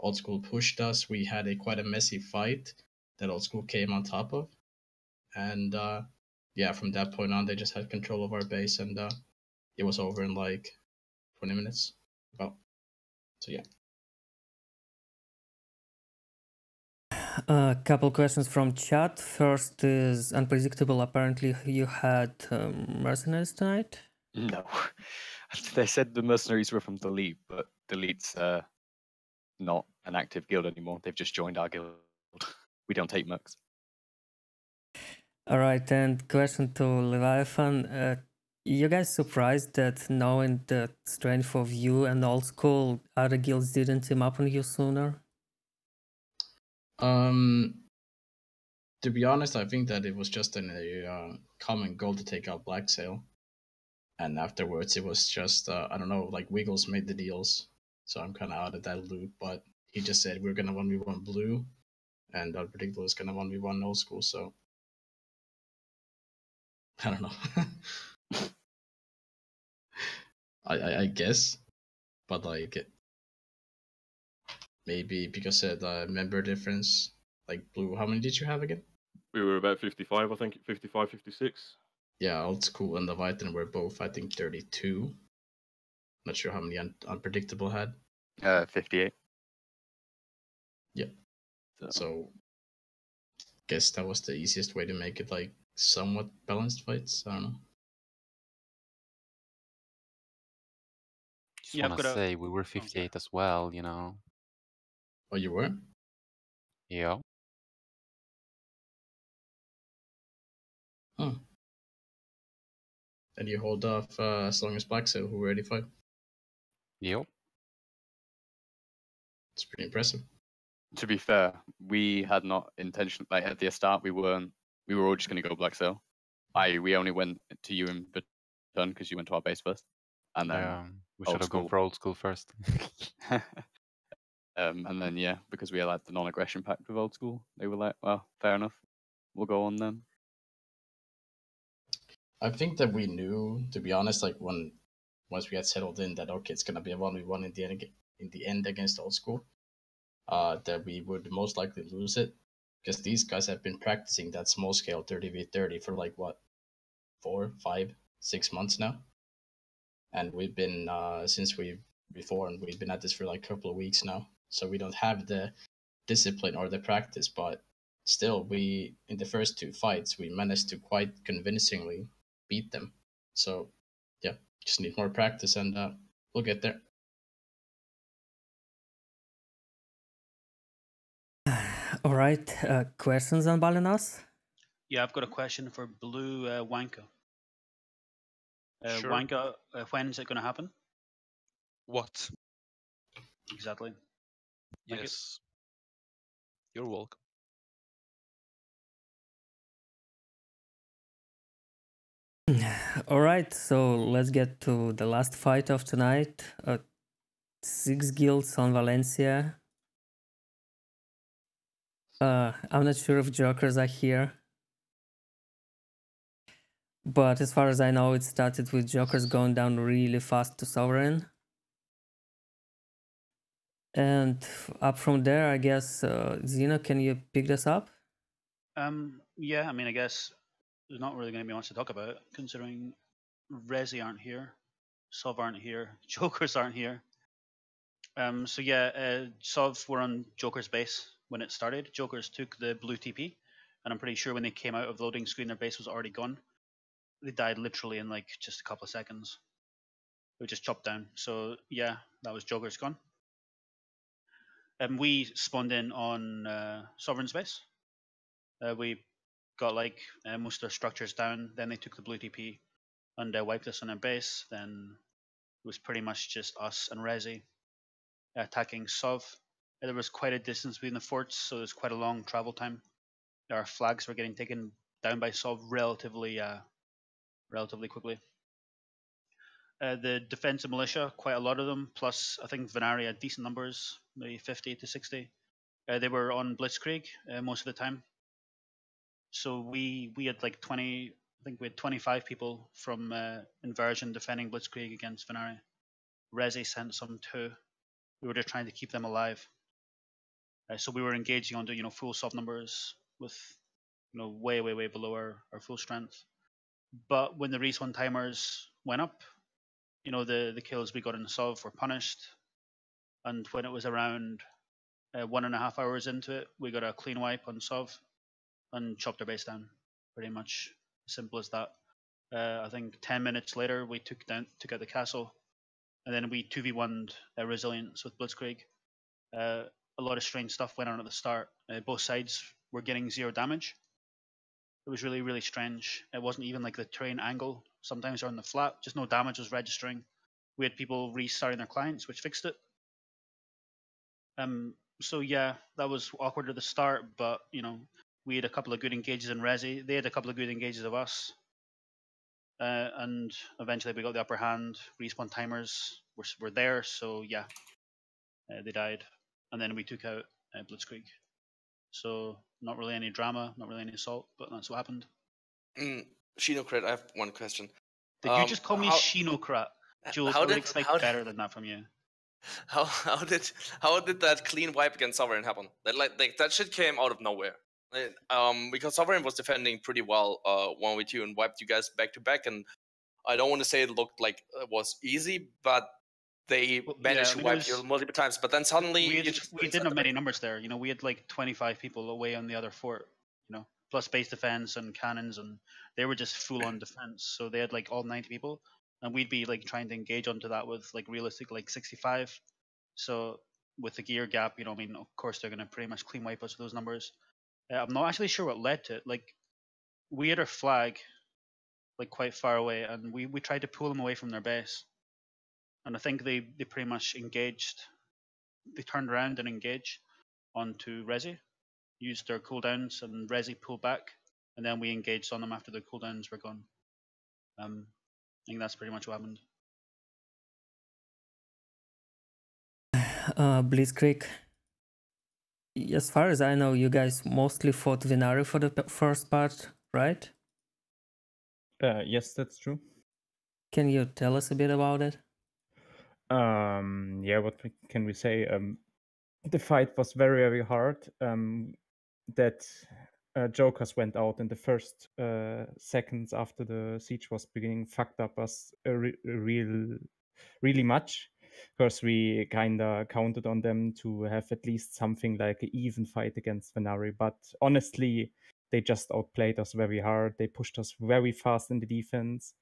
Oldskool pushed us. We had quite a messy fight that Oldskool came on top of. And yeah, from that point on, they just had control of our base, and it was over in like 20 minutes. Well, so yeah. A couple questions from chat. First is unpredictable. Apparently, you had mercenaries tonight. No, they said the mercenaries were from Delete, but Delete's not an active guild anymore. They've just joined our guild. We don't take mercs. All right, and question to Leviathan. You guys surprised that knowing the strength of you and Oldskool, other guilds didn't team up on you sooner? To be honest, I think that it was just a common goal to take out BlackSail, and afterwards it was just I don't know, like Wiggles made the deals, so I'm kind of out of that loop. But he just said we're gonna 1v1 blue, and Unpredictable is gonna 1v1 Oldskool. So I don't know. I guess, but like maybe because of the member difference, like blue. How many did you have again? We were about 55, I think, 55, 56. Yeah, Oldskool and Leviathan were both, I think, 32. Not sure how many Unpredictable had. 58. Yeah. So, guess that was the easiest way to make it like somewhat balanced fights. I don't know. Just want to say we were 58 as well, you know. Oh, you were? Yeah. Huh. And you hold off as long as BlackSail, who were 85. Yep. It's pretty impressive. To be fair, we had not intention, like at the start, we were all just going to go BlackSail. We only went to you and Baton because you went to our base first. And then we should have gone for Oldskool first. And then yeah, because we had like the non-aggression pact with Oldskool, they were like, well, fair enough, we'll go on then. I think that we knew, to be honest, like once we had settled in that okay, it's gonna be a 1v1 in the end against Oldskool, that we would most likely lose it because these guys have been practicing that small scale 30v30 for like what 4, 5, 6 months now, and we've been since we've been at this for like a couple of weeks now, so we don't have the discipline or the practice, but still we in the first 2 fights we managed to quite convincingly beat them. So yeah, just need more practice and we'll get there. All right, questions on Balenos? Yeah, I've got a question for Blue Wanka. Sure. Wanka, when is it going to happen? What? Exactly. Yes. You're welcome. All right, so let's get to the last fight of tonight. 6 guilds on Valencia. I'm not sure if jokers are here. But as far as I know, it started with Jokers going down really fast to Sovereign. And up from there, I guess, Zeno, can you pick this up? Yeah, I mean, I guess there's not really going to be much to talk about, considering Resi aren't here, Sov aren't here, Jokers aren't here. So yeah, Sov were on Joker's base when it started. Jokers took the blue TP, and I'm pretty sure when they came out of the loading screen, their base was already gone. They died literally in like just a couple of seconds. They were just chopped down. So yeah, that was Joker's gone. And we spawned in on Sovereign's base. We got like most of their structures down. Then they took the blue TP and wiped us on their base. Then it was pretty much just us and Resi attacking Sov. There was quite a distance between the forts, so there's quite a long travel time. Our flags were getting taken down by Sov relatively quickly. The defensive militia, quite a lot of them, plus I think Venari had decent numbers, maybe 50 to 60. They were on Blitzkrieg most of the time. So we had like 20, I think we had 25 people from Inversion defending Blitzkrieg against Venari. Resi sent some too. We were just trying to keep them alive. So we were engaging on the full Sov numbers with way below our full strength. But when the respawn timers went up, the kills we got in Sov were punished. And when it was around 1.5 hours into it, we got a clean wipe on Sov and chopped our base down. Pretty much simple as that. I think 10 minutes later, we took out the castle, and then we 2v1'd Resilience with Blitzkrieg. A lot of strange stuff went on at the start. Both sides were getting 0 damage. It was really, really strange. It wasn't even like the terrain angle. Sometimes they're on the flat, just no damage was registering. We had people restarting their clients, which fixed it. So yeah, that was awkward at the start, but we had a couple of good engages in Resi. They had a couple of good engages of us. And eventually we got the upper hand. Respawn timers were there, so yeah, they died. And then we took out Blitzkrieg. So not really any drama, not really any assault, but that's what happened. Shinocrat, I have one question. Did you just call me Shinocrat? Jules, I would expect better than that from you. How did that clean wipe against Sovereign happen? That shit came out of nowhere. Because Sovereign was defending pretty well 1v2 and wiped you guys back to back, and I don't want to say it looked like it was easy, but they managed to wipe you multiple times. But then suddenly we didn't have many numbers there. We had like 25 people away on the other fort. Plus base defense and cannons, and they were just full on defense. So they had like all 90 people, and we'd be like trying to engage onto that with like realistic like 65. So with the gear gap, I mean, of course they're gonna pretty much clean wipe us with those numbers. I'm not actually sure what led to it. Like, we had our flag like quite far away, and we tried to pull them away from their base. And I think they pretty much engaged. They turned around and engaged onto Resi, used their cooldowns, and Resi pulled back, and then we engaged on them after their cooldowns were gone. I think that's pretty much what happened. Blitzkrieg. As far as I know, you guys mostly fought Venari for the first part, right? Yes, that's true. Can you tell us a bit about it? Yeah, what can we say? The fight was very, very hard. That Jokers went out in the first seconds after the siege was beginning, fucked up us really much. Because we kinda counted on them to have at least something like an even fight against Venari, but honestly, they just outplayed us very hard. They pushed us very fast in the defense.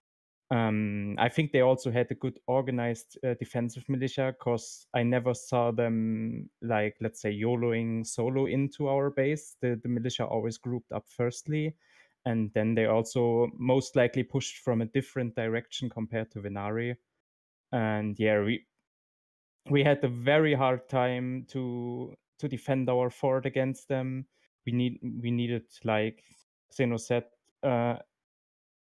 I think they also had a good organized defensive militia, because I never saw them, like, let's say, YOLOing solo into our base. The militia always grouped up firstly, and then they also most likely pushed from a different direction compared to Venari. And yeah, we had a very hard time to defend our fort against them. We needed, like Zeno said,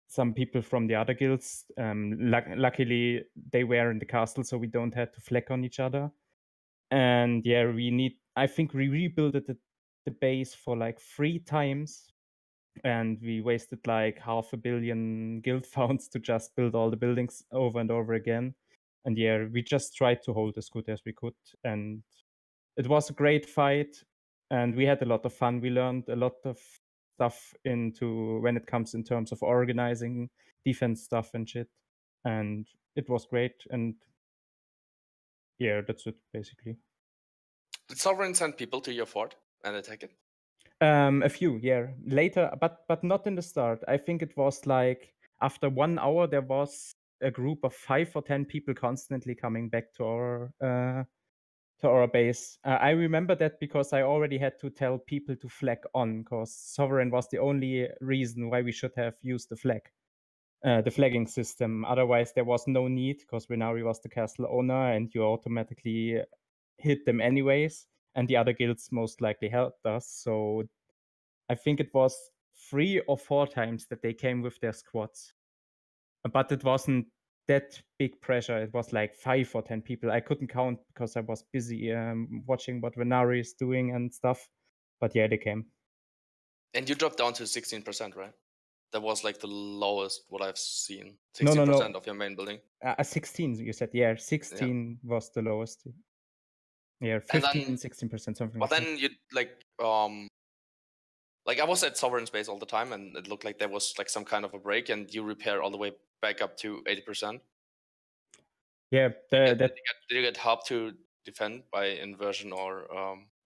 some people from the other guilds. Luckily, they were in the castle, so we don't have to flank on each other. And yeah, I think we rebuilt the base for like 3 times and we wasted like 500 million guild founds to just build all the buildings over and over again. And yeah, we just tried to hold as good as we could, and it was a great fight, and we had a lot of fun. We learned a lot of stuff into when it comes in terms of organizing defense stuff and shit, and it was great. And yeah, that's it basically. Did Sovereign send people to your fort and attack it? A few, yeah, later, but not in the start. I think it was like after 1 hour there was a group of 5 or 10 people constantly coming back to our base. I remember that because I already had to tell people to flag on, because Sovereign was the only reason why we should have used the flag, the flagging system. Otherwise, there was no need, because Venari was the castle owner, and you automatically hit them anyways. And the other guilds most likely helped us. So I think it was 3 or 4 times that they came with their squads. But it wasn't that big pressure. It was like 5 or 10 people. I couldn't count because I was busy watching what Venari is doing and stuff. But yeah, they came. And you dropped down to 16%, right? That was like the lowest what I've seen. 16% No. Of your main building. 16, you said. Yeah, 16 was the lowest. Yeah, 15, 16%, something But like then you like I was at Sovereign's base all the time, and it looked like there was like some kind of a break, and you repair all the way back up to 80%. Yeah, did you get help to defend by inversion or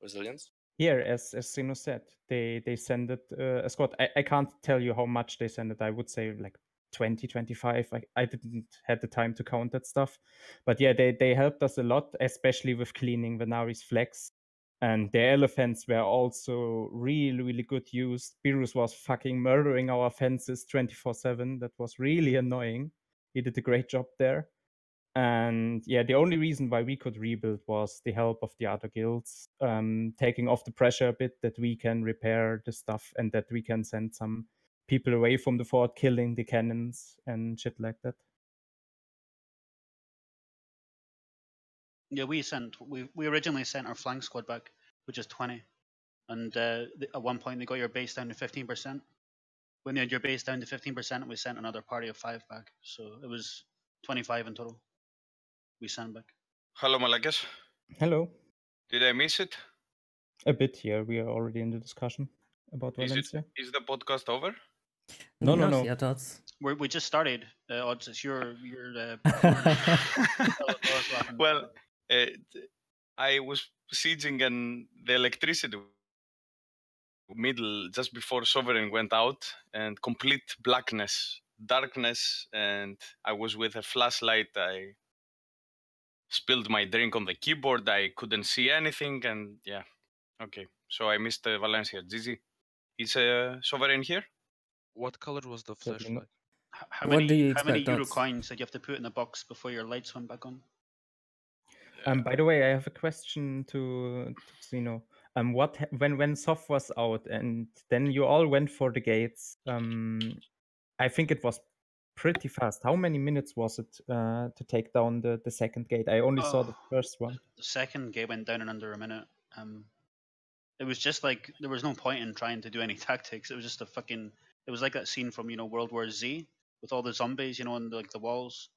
resilience? Here, as Sino said, they send it a squad. I can't tell you how much they send it. I would say like 20, 25. I didn't had the time to count that stuff. But yeah, they helped us a lot, especially with cleaning Venari's flags. And the elephants were also really, really good used. Beerus was fucking murdering our fences 24/7. That was really annoying. He did a great job there. And yeah, the only reason why we could rebuild was the help of the other guilds, taking off the pressure a bit, that we can repair the stuff and that we can send some people away from the fort, killing the cannons and shit like that. Yeah, we originally sent our flank squad back, which is 20, and at one point they got your base down to 15%. When they had your base down to 15%, we sent another party of 5 back, so it was 25 in total. We sent back. Hello, Malakas. Hello. Did I miss it? A bit here. We are already in the discussion about Valencia. Is the podcast over? No. Yeah, that's... We just started. Odds, it's your Well, I was sieging and the electricity middle just before Sovereign went out, and complete darkness, and I was with a flashlight. I spilled my drink on the keyboard. I couldn't see anything, and yeah, okay. So I missed Valencia. Zizi, is Sovereign here? What color was the flashlight? How many euro coins did you have to put in the box before your lights went back on? By the way, I have a question to Zeno. When Soph was out and then you all went for the gates, I think it was pretty fast. How many minutes was it to take down the second gate? I only saw the first one. The second gate went down in under a minute. It was just like there was no point in trying to do any tactics. It was just it was like that scene from World War Z with all the zombies, on like the walls.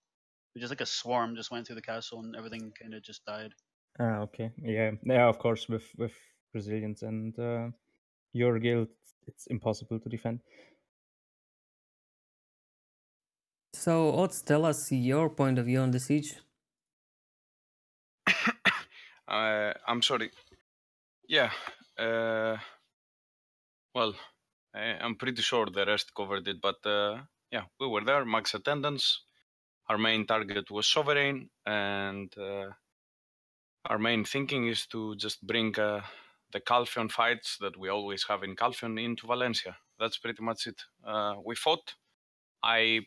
It was just like a swarm just went through the castle and everything kind of just died. Okay, yeah. Of course, with Brazilians and your guild, it's impossible to defend. So, Ots, tell us your point of view on the siege. I'm sorry. Yeah. Well, I'm pretty sure the rest covered it, but yeah, we were there, max attendance. Our main target was Sovereign, and our main thinking is to just bring the Calpheon fights that we always have in Calpheon into Valencia. That's pretty much it. We fought. I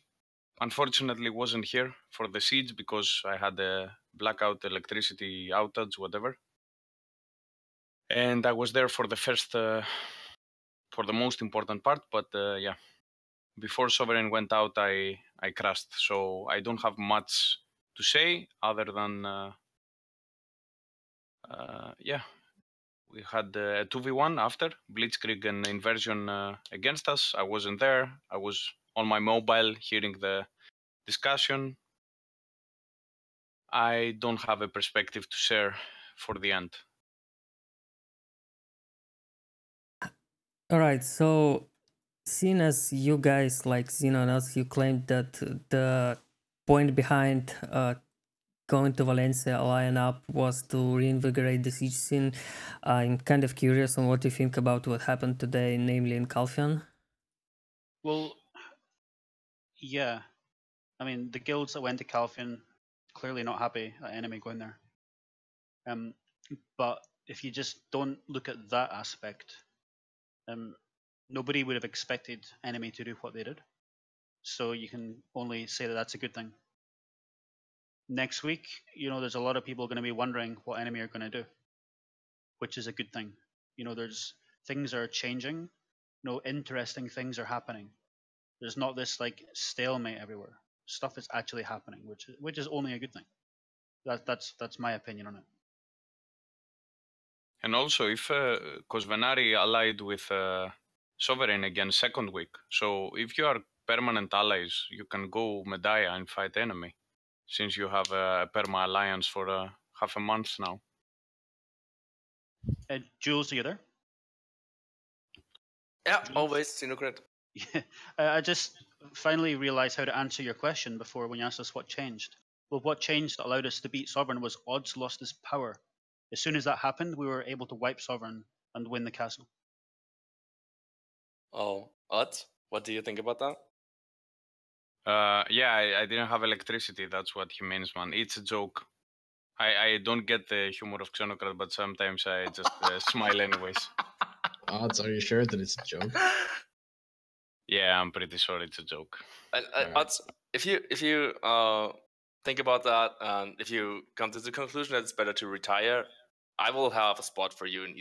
unfortunately wasn't here for the siege because I had a blackout, electricity outage, whatever. And I was there for the first, for the most important part, but yeah. Before Sovereign went out, I crashed, so I don't have much to say other than, yeah, We had a 2v1 after Blitzkrieg and Inversion against us. I wasn't there. I was on my mobile hearing the discussion. I don't have a perspective to share for the end. All right, so seeing as you guys like Xenonauts, you claimed that the point behind going to Valencia, line up, was to reinvigorate the siege scene. I'm kind of curious on what you think about what happened today, namely in Calpheon. Well, yeah. I mean, the guilds that went to Calpheon, clearly not happy at enemy going there. But if you just don't look at that aspect, nobody would have expected enemy to do what they did. So you can only say that that's a good thing. Next week, there's a lot of people going to be wondering what enemy are going to do, which is a good thing. There's things are changing. Interesting things are happening. There's not this like stalemate everywhere. Stuff is actually happening, which is only a good thing. That's my opinion on it. And also, if because Venari allied with Sovereign again second week, so if you are permanent allies, you can go Mediah and fight enemy, since you have a perma alliance for half a month now. Jules, are you there? Yeah, Jules? Always, Xenocrat. Yeah, I just finally realized how to answer your question before when you asked us what changed. Well, what changed that allowed us to beat Sovereign was Odds lost his power. As soon as that happened, we were able to wipe Sovereign and win the castle. Oh, Odds? What do you think about that? Yeah, I didn't have electricity. That's what he means, man. It's a joke. I don't get the humor of Xenocrat, but sometimes I just smile anyways. Odds, are you sure that it's a joke? Yeah, I'm pretty sure it's a joke. Odds, if you think about that, and if you come to the conclusion that it's better to retire, I will have a spot for you in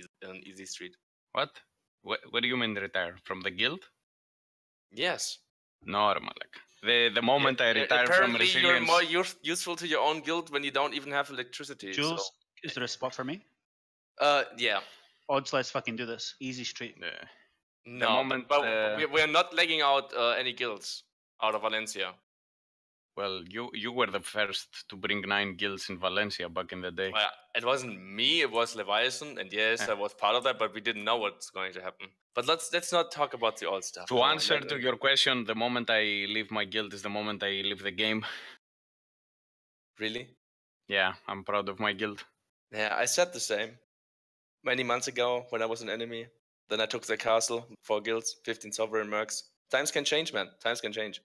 Easy Street. What? What do you mean retire? From the guild? Yes. No, Armalek. The moment I retire from Resilience... you're more useful to your own guild when you don't even have electricity. Jules, so. Is there a spot for me? Yeah. Odds, let's fucking do this. Easy Street. Yeah. No, but we're not legging out any guilds out of Valencia. Well, you were the first to bring 9 guilds in Valencia back in the day. Well, it wasn't me, it was Leviathan, and yes, I was part of that, but we didn't know what's going to happen. But let's not talk about the old stuff. To answer to your question, the moment I leave my guild is the moment I leave the game. Really? Yeah, I'm proud of my guild. Yeah, I said the same. Many months ago, when I was an enemy, then I took the castle, 4 guilds, 15 sovereign mercs. Times can change, man. Times can change.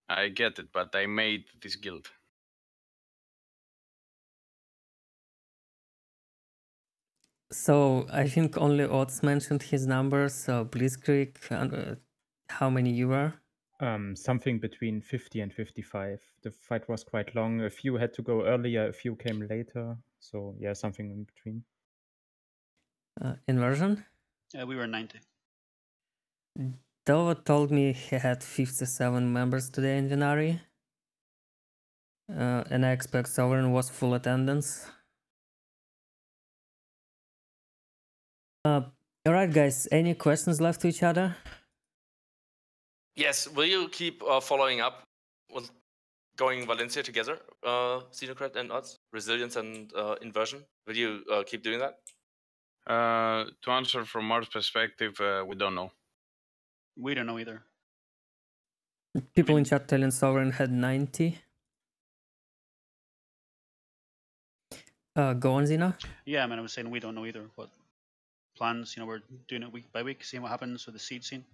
I get it, but I made this guild. So I think only Odds mentioned his numbers. So Blitzkrieg, how many you were? Something between 50 and 55. The fight was quite long. A few had to go earlier, a few came later. So yeah, something in between. Inversion? We were 90. Dova told me he had 57 members today in Venari. And I expect Sovereign was full attendance. Alright guys, any questions left to each other? Yes, will you keep following up with going Valencia together, Xenocrat and Odds? Resilience and Inversion? Will you keep doing that? To answer from our perspective, we don't know. We don't know either. People in chat telling Sovereign had 90. Go on, Xena? Yeah, I mean, I was saying we don't know either what plans. We're doing it week by week, seeing what happens with the seed scene.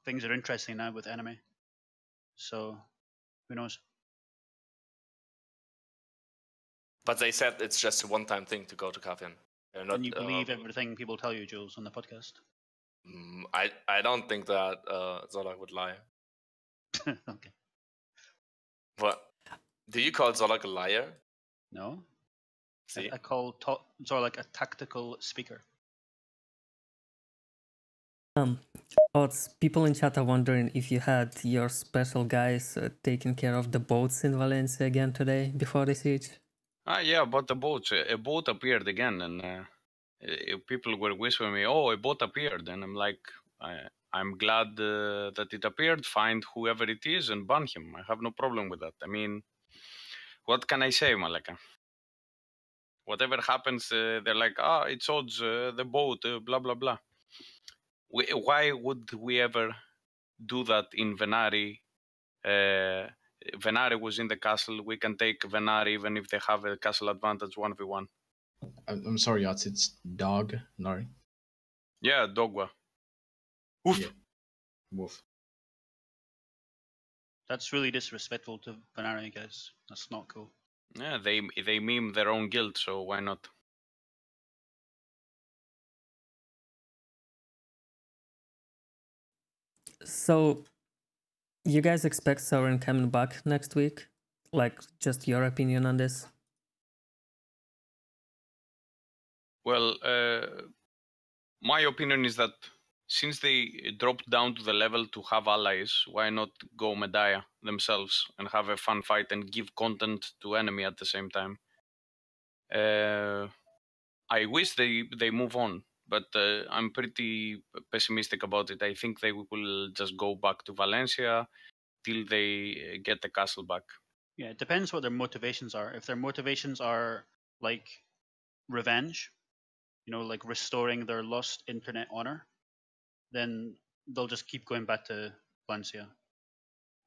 Things are interesting now with enemy. So, who knows? But they said it's just a one-time thing to go to Calpheon. And you believe everything people tell you, Jules, on the podcast? I don't think that Zolak would lie. Okay. What? Do you call Zolak a liar? No. See? I call Zolak a tactical speaker. Odds, people in chat are wondering if you had your special guys taking care of the boats in Valencia again today before the siege. Yeah, but the boats. A boat appeared again, and people were whispering me, "Oh, a bot appeared," and I'm like, I'm glad that it appeared. Find whoever it is and ban him. I have no problem with that. I mean, what can I say, Malaka? Whatever happens, they're like, it's odds, the boat, blah blah blah. Why would we ever do that in Venari? Venari was in the castle. We can take Venari even if they have a castle advantage 1v1. I'm sorry, Yats, it's dog, Nari. Yeah, Dogwa. Woof. Yeah. Woof. That's really disrespectful to Venari, guys. That's not cool. Yeah, they meme their own guild, so why not? So, you guys expect Sovereign coming back next week? Like, just your opinion on this? Well, my opinion is that since they dropped down to the level to have allies, why not go Mediah themselves and have a fun fight and give content to enemy at the same time? I wish they move on, but I'm pretty pessimistic about it. I think they will just go back to Valencia till they get the castle back. Yeah, it depends what their motivations are. If their motivations are like revenge, you know, like restoring their lost internet honor, then they'll just keep going back to Valencia.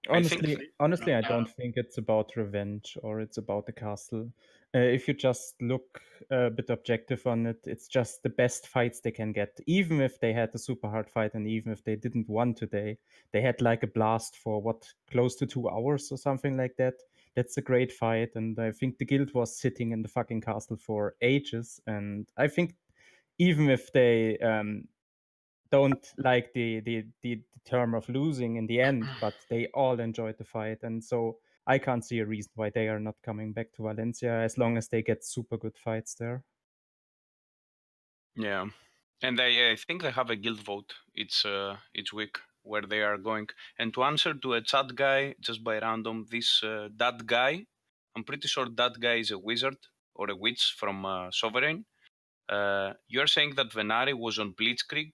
Honestly, I don't think it's about revenge or it's about the castle. If you just look a bit objective on it, it's just the best fights they can get. Even if they had a super hard fight and even if they didn't win today, they had like a blast for close to 2 hours or something like that. That's a great fight, and I think the guild was sitting in the fucking castle for ages. And I think even if they don't like the term of losing in the end, but they all enjoyed the fight, and so I can't see a reason why they are not coming back to Valencia as long as they get super good fights there. Yeah, and I think they have a guild vote. It's week where they are going. And to answer to a chat guy just by random, that guy, I'm pretty sure that guy is a wizard or a witch from Sovereign. You're saying that Venari was on Blitzkrieg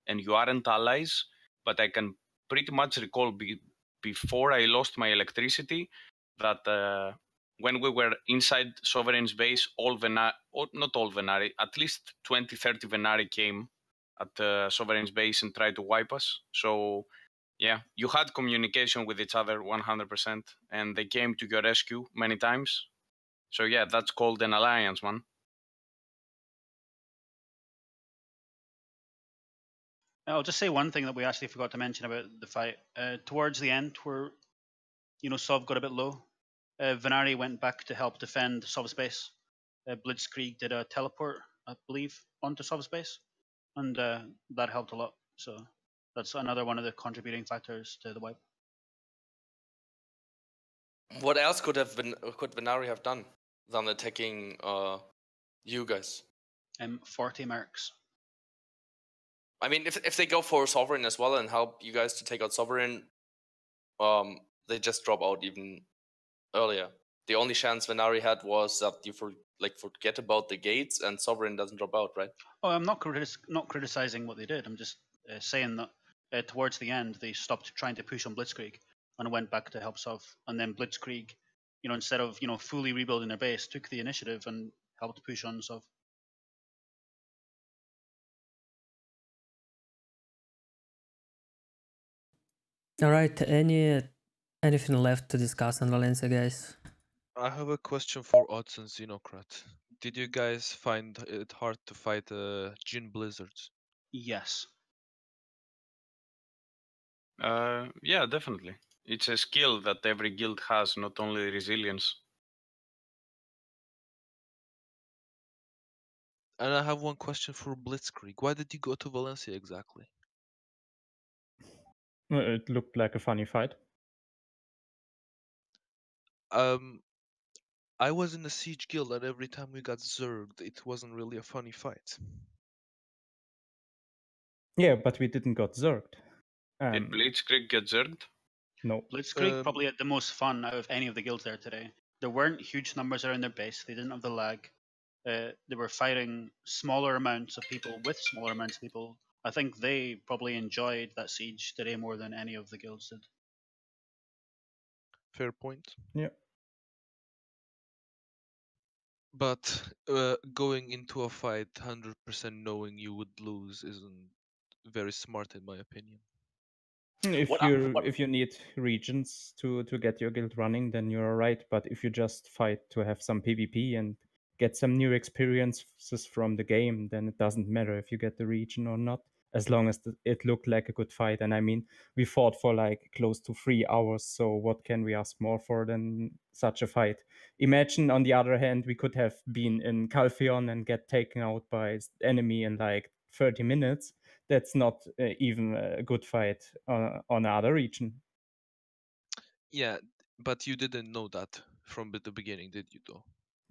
and you aren't allies, but I can pretty much recall before I lost my electricity that when we were inside Sovereign's base, not all Venari, at least 20, 30 Venari came at Sovereign's base and tried to wipe us. So yeah, you had communication with each other 100%, and they came to your rescue many times. So yeah, that's called an alliance, man. I'll just say one thing that we actually forgot to mention about the fight. Towards the end, where Sov got a bit low, Venari went back to help defend Sov's base. Blitzkrieg did a teleport, I believe, onto Sov's base, and that helped a lot. So that's another one of the contributing factors to the wipe. What else could Venari have done than attacking you guys? 40 mercs. I mean, if they go for Sovereign as well and help you guys to take out Sovereign, they just drop out even earlier. The only chance Venari had was that you forget about the gates and Sovereign doesn't drop out, right? Oh, I'm not criticizing what they did. I'm just saying that towards the end they stopped trying to push on Blitzkrieg and went back to help Sov. And then Blitzkrieg, instead of fully rebuilding their base, took the initiative and helped push on Sov. All right, anything left to discuss on Valencia, guys? I have a question for Odds and Xenocrat. Did you guys find it hard to fight Djinn Blizzards? Yes. Yeah, definitely. It's a skill that every guild has, not only resilience. And I have one question for Blitzkrieg. Why did you go to Valencia exactly? It looked like a funny fight. I was in a siege guild, and every time we got zerged, it wasn't really a funny fight. Yeah, but we didn't got zerged. Did Blitzkrieg get zerged? No. Blitzkrieg probably had the most fun out of any of the guilds there today. There weren't huge numbers around their base. They didn't have the lag. they were fighting smaller amounts of people with smaller amounts of people. I think they probably enjoyed that siege today more than any of the guilds did. Fair point. Yeah. But going into a fight 100% knowing you would lose isn't very smart in my opinion. If you need regions to get your guild running, then you're right. But if you just fight to have some PvP and get some new experiences from the game, then it doesn't matter if you get the region or not, as long as it looked like a good fight. And I mean, we fought for like close to 3 hours, so what can we ask more for than such a fight? Imagine, on the other hand, we could have been in Calpheon and get taken out by enemy in like 30 minutes. That's not even a good fight on another region. Yeah, but you didn't know that from the beginning, did you though?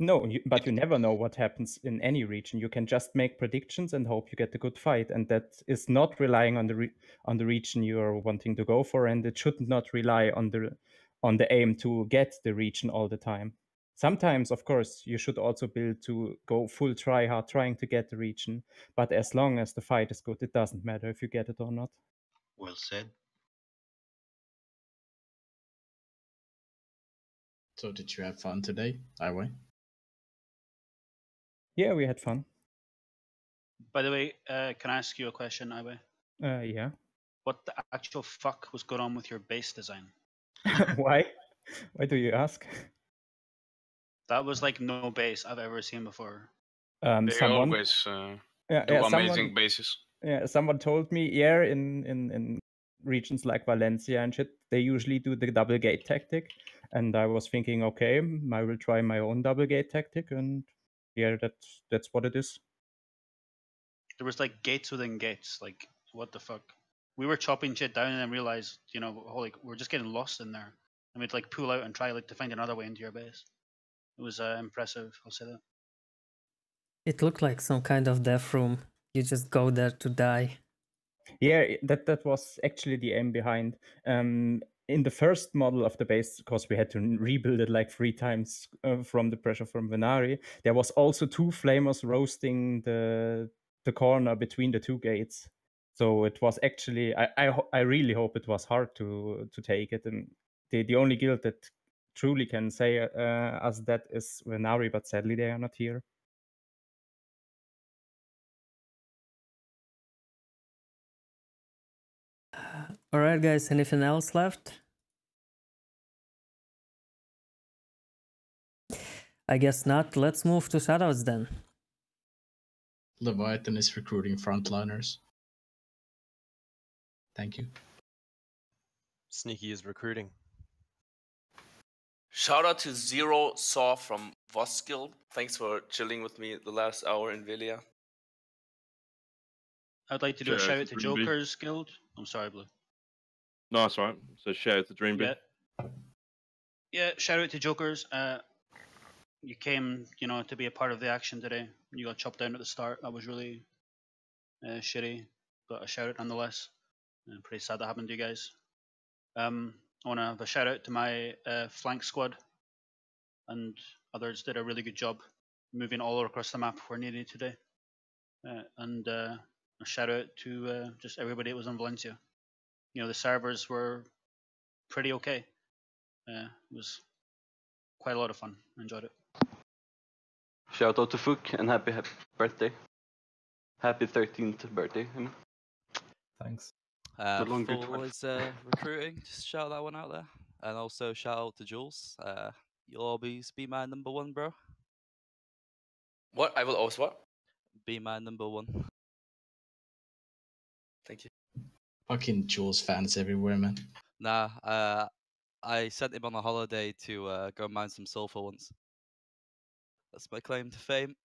No, but you never know what happens in any region. You can just make predictions and hope you get a good fight, and that is not relying on the region you are wanting to go for, and it should not rely on the aim to get the region all the time. Sometimes, of course, you should also build to go full try hard trying to get the region, but as long as the fight is good, it doesn't matter if you get it or not. Well said. So did you have fun today, Iway? Yeah, we had fun. By the way, can I ask you a question, Iway? Yeah. What the actual fuck was going on with your base design? Why? Why do you ask? That was like no base I've ever seen before. They Someone always Yeah, do yeah, amazing someone- bases. Yeah, someone told me, yeah, in regions like Valencia and shit, they usually do the double gate tactic, and I was thinking, okay, I will try my own double gate tactic, and yeah, that's what it is. There was like gates within gates. Like, what the fuck? We were chopping shit down and then realized, you know, holy, we're just getting lost in there. And we'd like pull out and try like to find another way into your base. It was impressive, I'll say that. It looked like some kind of death room. You just go there to die. Yeah, that was actually the aim behind. In the first model of the base, because we had to rebuild it like 3 times from the pressure from Venari, there was also 2 flamers roasting the corner between the 2 gates. So it was actually, I really hope it was hard to take it. And the only guild that truly can say us that is Venari, but sadly they are not here. Alright guys, anything else left? I guess not. Let's move to shoutouts then. Leviathan is recruiting frontliners. Thank you. Sneeky is recruiting. Shout out to Zero Saw from Voss Guild. Thanks for chilling with me the last hour in Velia. I'd like to do a shout out to Dream Bee. Joker's Guild. I'm sorry, Blue. No, that's right. So shout out to Dream Bee. Yeah, shout out to Jokers. You came, you know, to be a part of the action today. You got chopped down at the start. That was really shitty, but a shout out nonetheless. Pretty sad that happened to you guys. I want to have a shout out to my flank squad, and others did a really good job moving all across the map where needed today. And a shout out to just everybody that was in Valencia. You know, the servers were pretty okay. It was quite a lot of fun. I enjoyed it. Shout out to Fook and happy birthday. Happy 13th birthday. Thanks. long good For one. his recruiting, just shout that one out there. And also shout out to Jules. You'll always be my number 1, bro. What? I will always what? Be my number 1. Thank you. Fucking Jules fans everywhere, man. Nah, I sent him on a holiday to go mine some sulfur once. That's my claim to fame.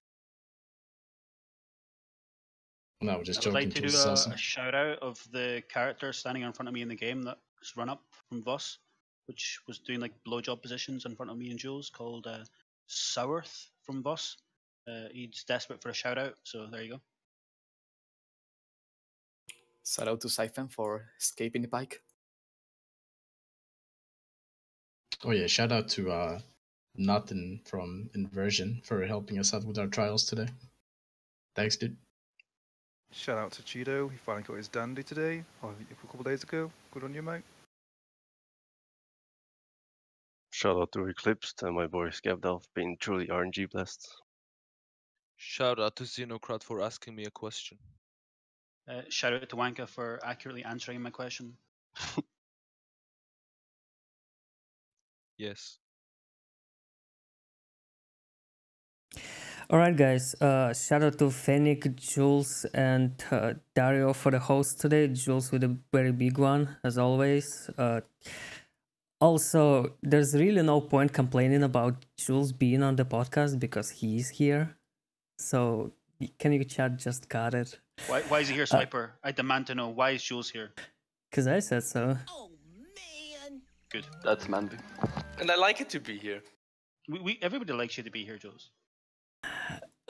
No, we're just I would joking. like to do Jules is awesome. a shout out of the character standing in front of me in the game that was run up from Voss, which was doing like blowjob positions in front of me and Jules, called Sourth from Voss. He's desperate for a shout out, so there you go. Shout out to Siphon for escaping the pike. Oh yeah, shout out to nothing from Inversion for helping us out with our trials today. Thanks, dude. Shout out to Cheeto. He finally got his dandy today, or a couple of days ago. Good on you, mate. Shout out to Eclipsed and my boy Scavdalf being truly RNG blessed. Shout out to Xenocrat for asking me a question. Shout out to Wanka for accurately answering my question. Yes. Alright guys, shout out to Fennec, Jules and Dario for the host today. Jules with a very big one, as always. Also, there's really no point complaining about Jules being on the podcast because he's here. So, can you chat just got it? Why is he here, Swiper? I demand to know, why is Jules here? Because I said so. Good. That's manly. And I like it to be here. Everybody likes you to be here, Jules.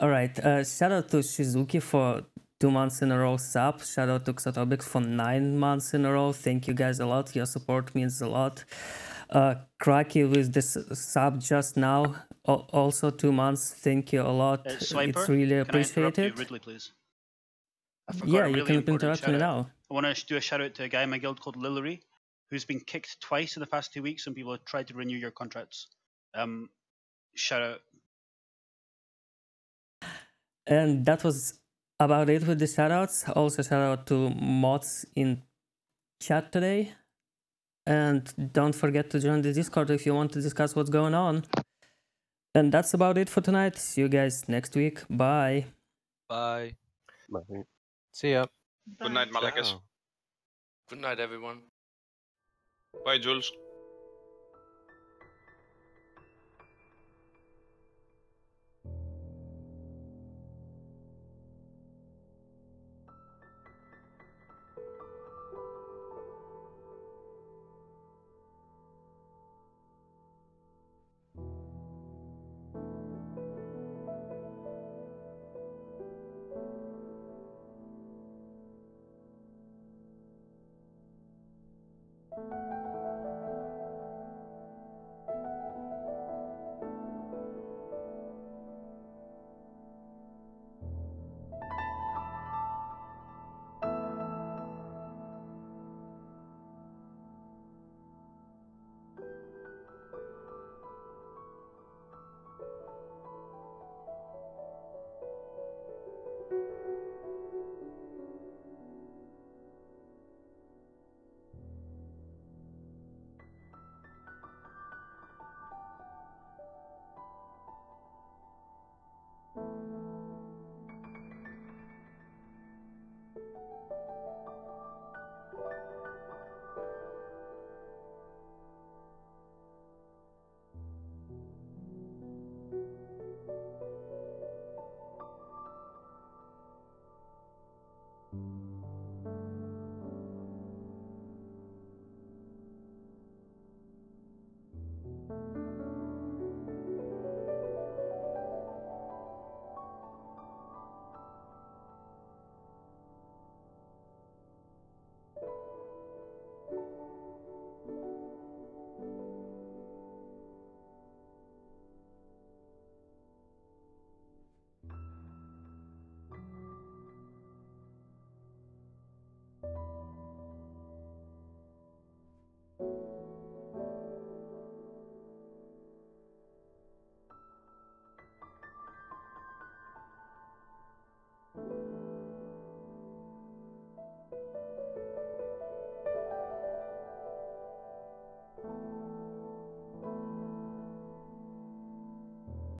Alright, shout out to Shizuki for 2 months in a row sub. Shout out to Xotobix for 9 months in a row. Thank you guys a lot. Your support means a lot. Kraki with this sub just now. Also 2 months. Thank you a lot. Swiper, it's really appreciated. Can I interrupt you, Ridley, please? Yeah, you can interrupt me now. I want to do a shout out to a guy in my guild called Lillery, who's been kicked twice in the past 2 weeks when people have tried to renew your contracts. Shout out. And that was about it with the shoutouts. Also shout out to mods in chat today. And don't forget to join the Discord if you want to discuss what's going on. And that's about it for tonight. See you guys next week. Bye. Bye. Bye. See ya. Good night, Malakas. Ciao. Good night, everyone. Bye, Jules. you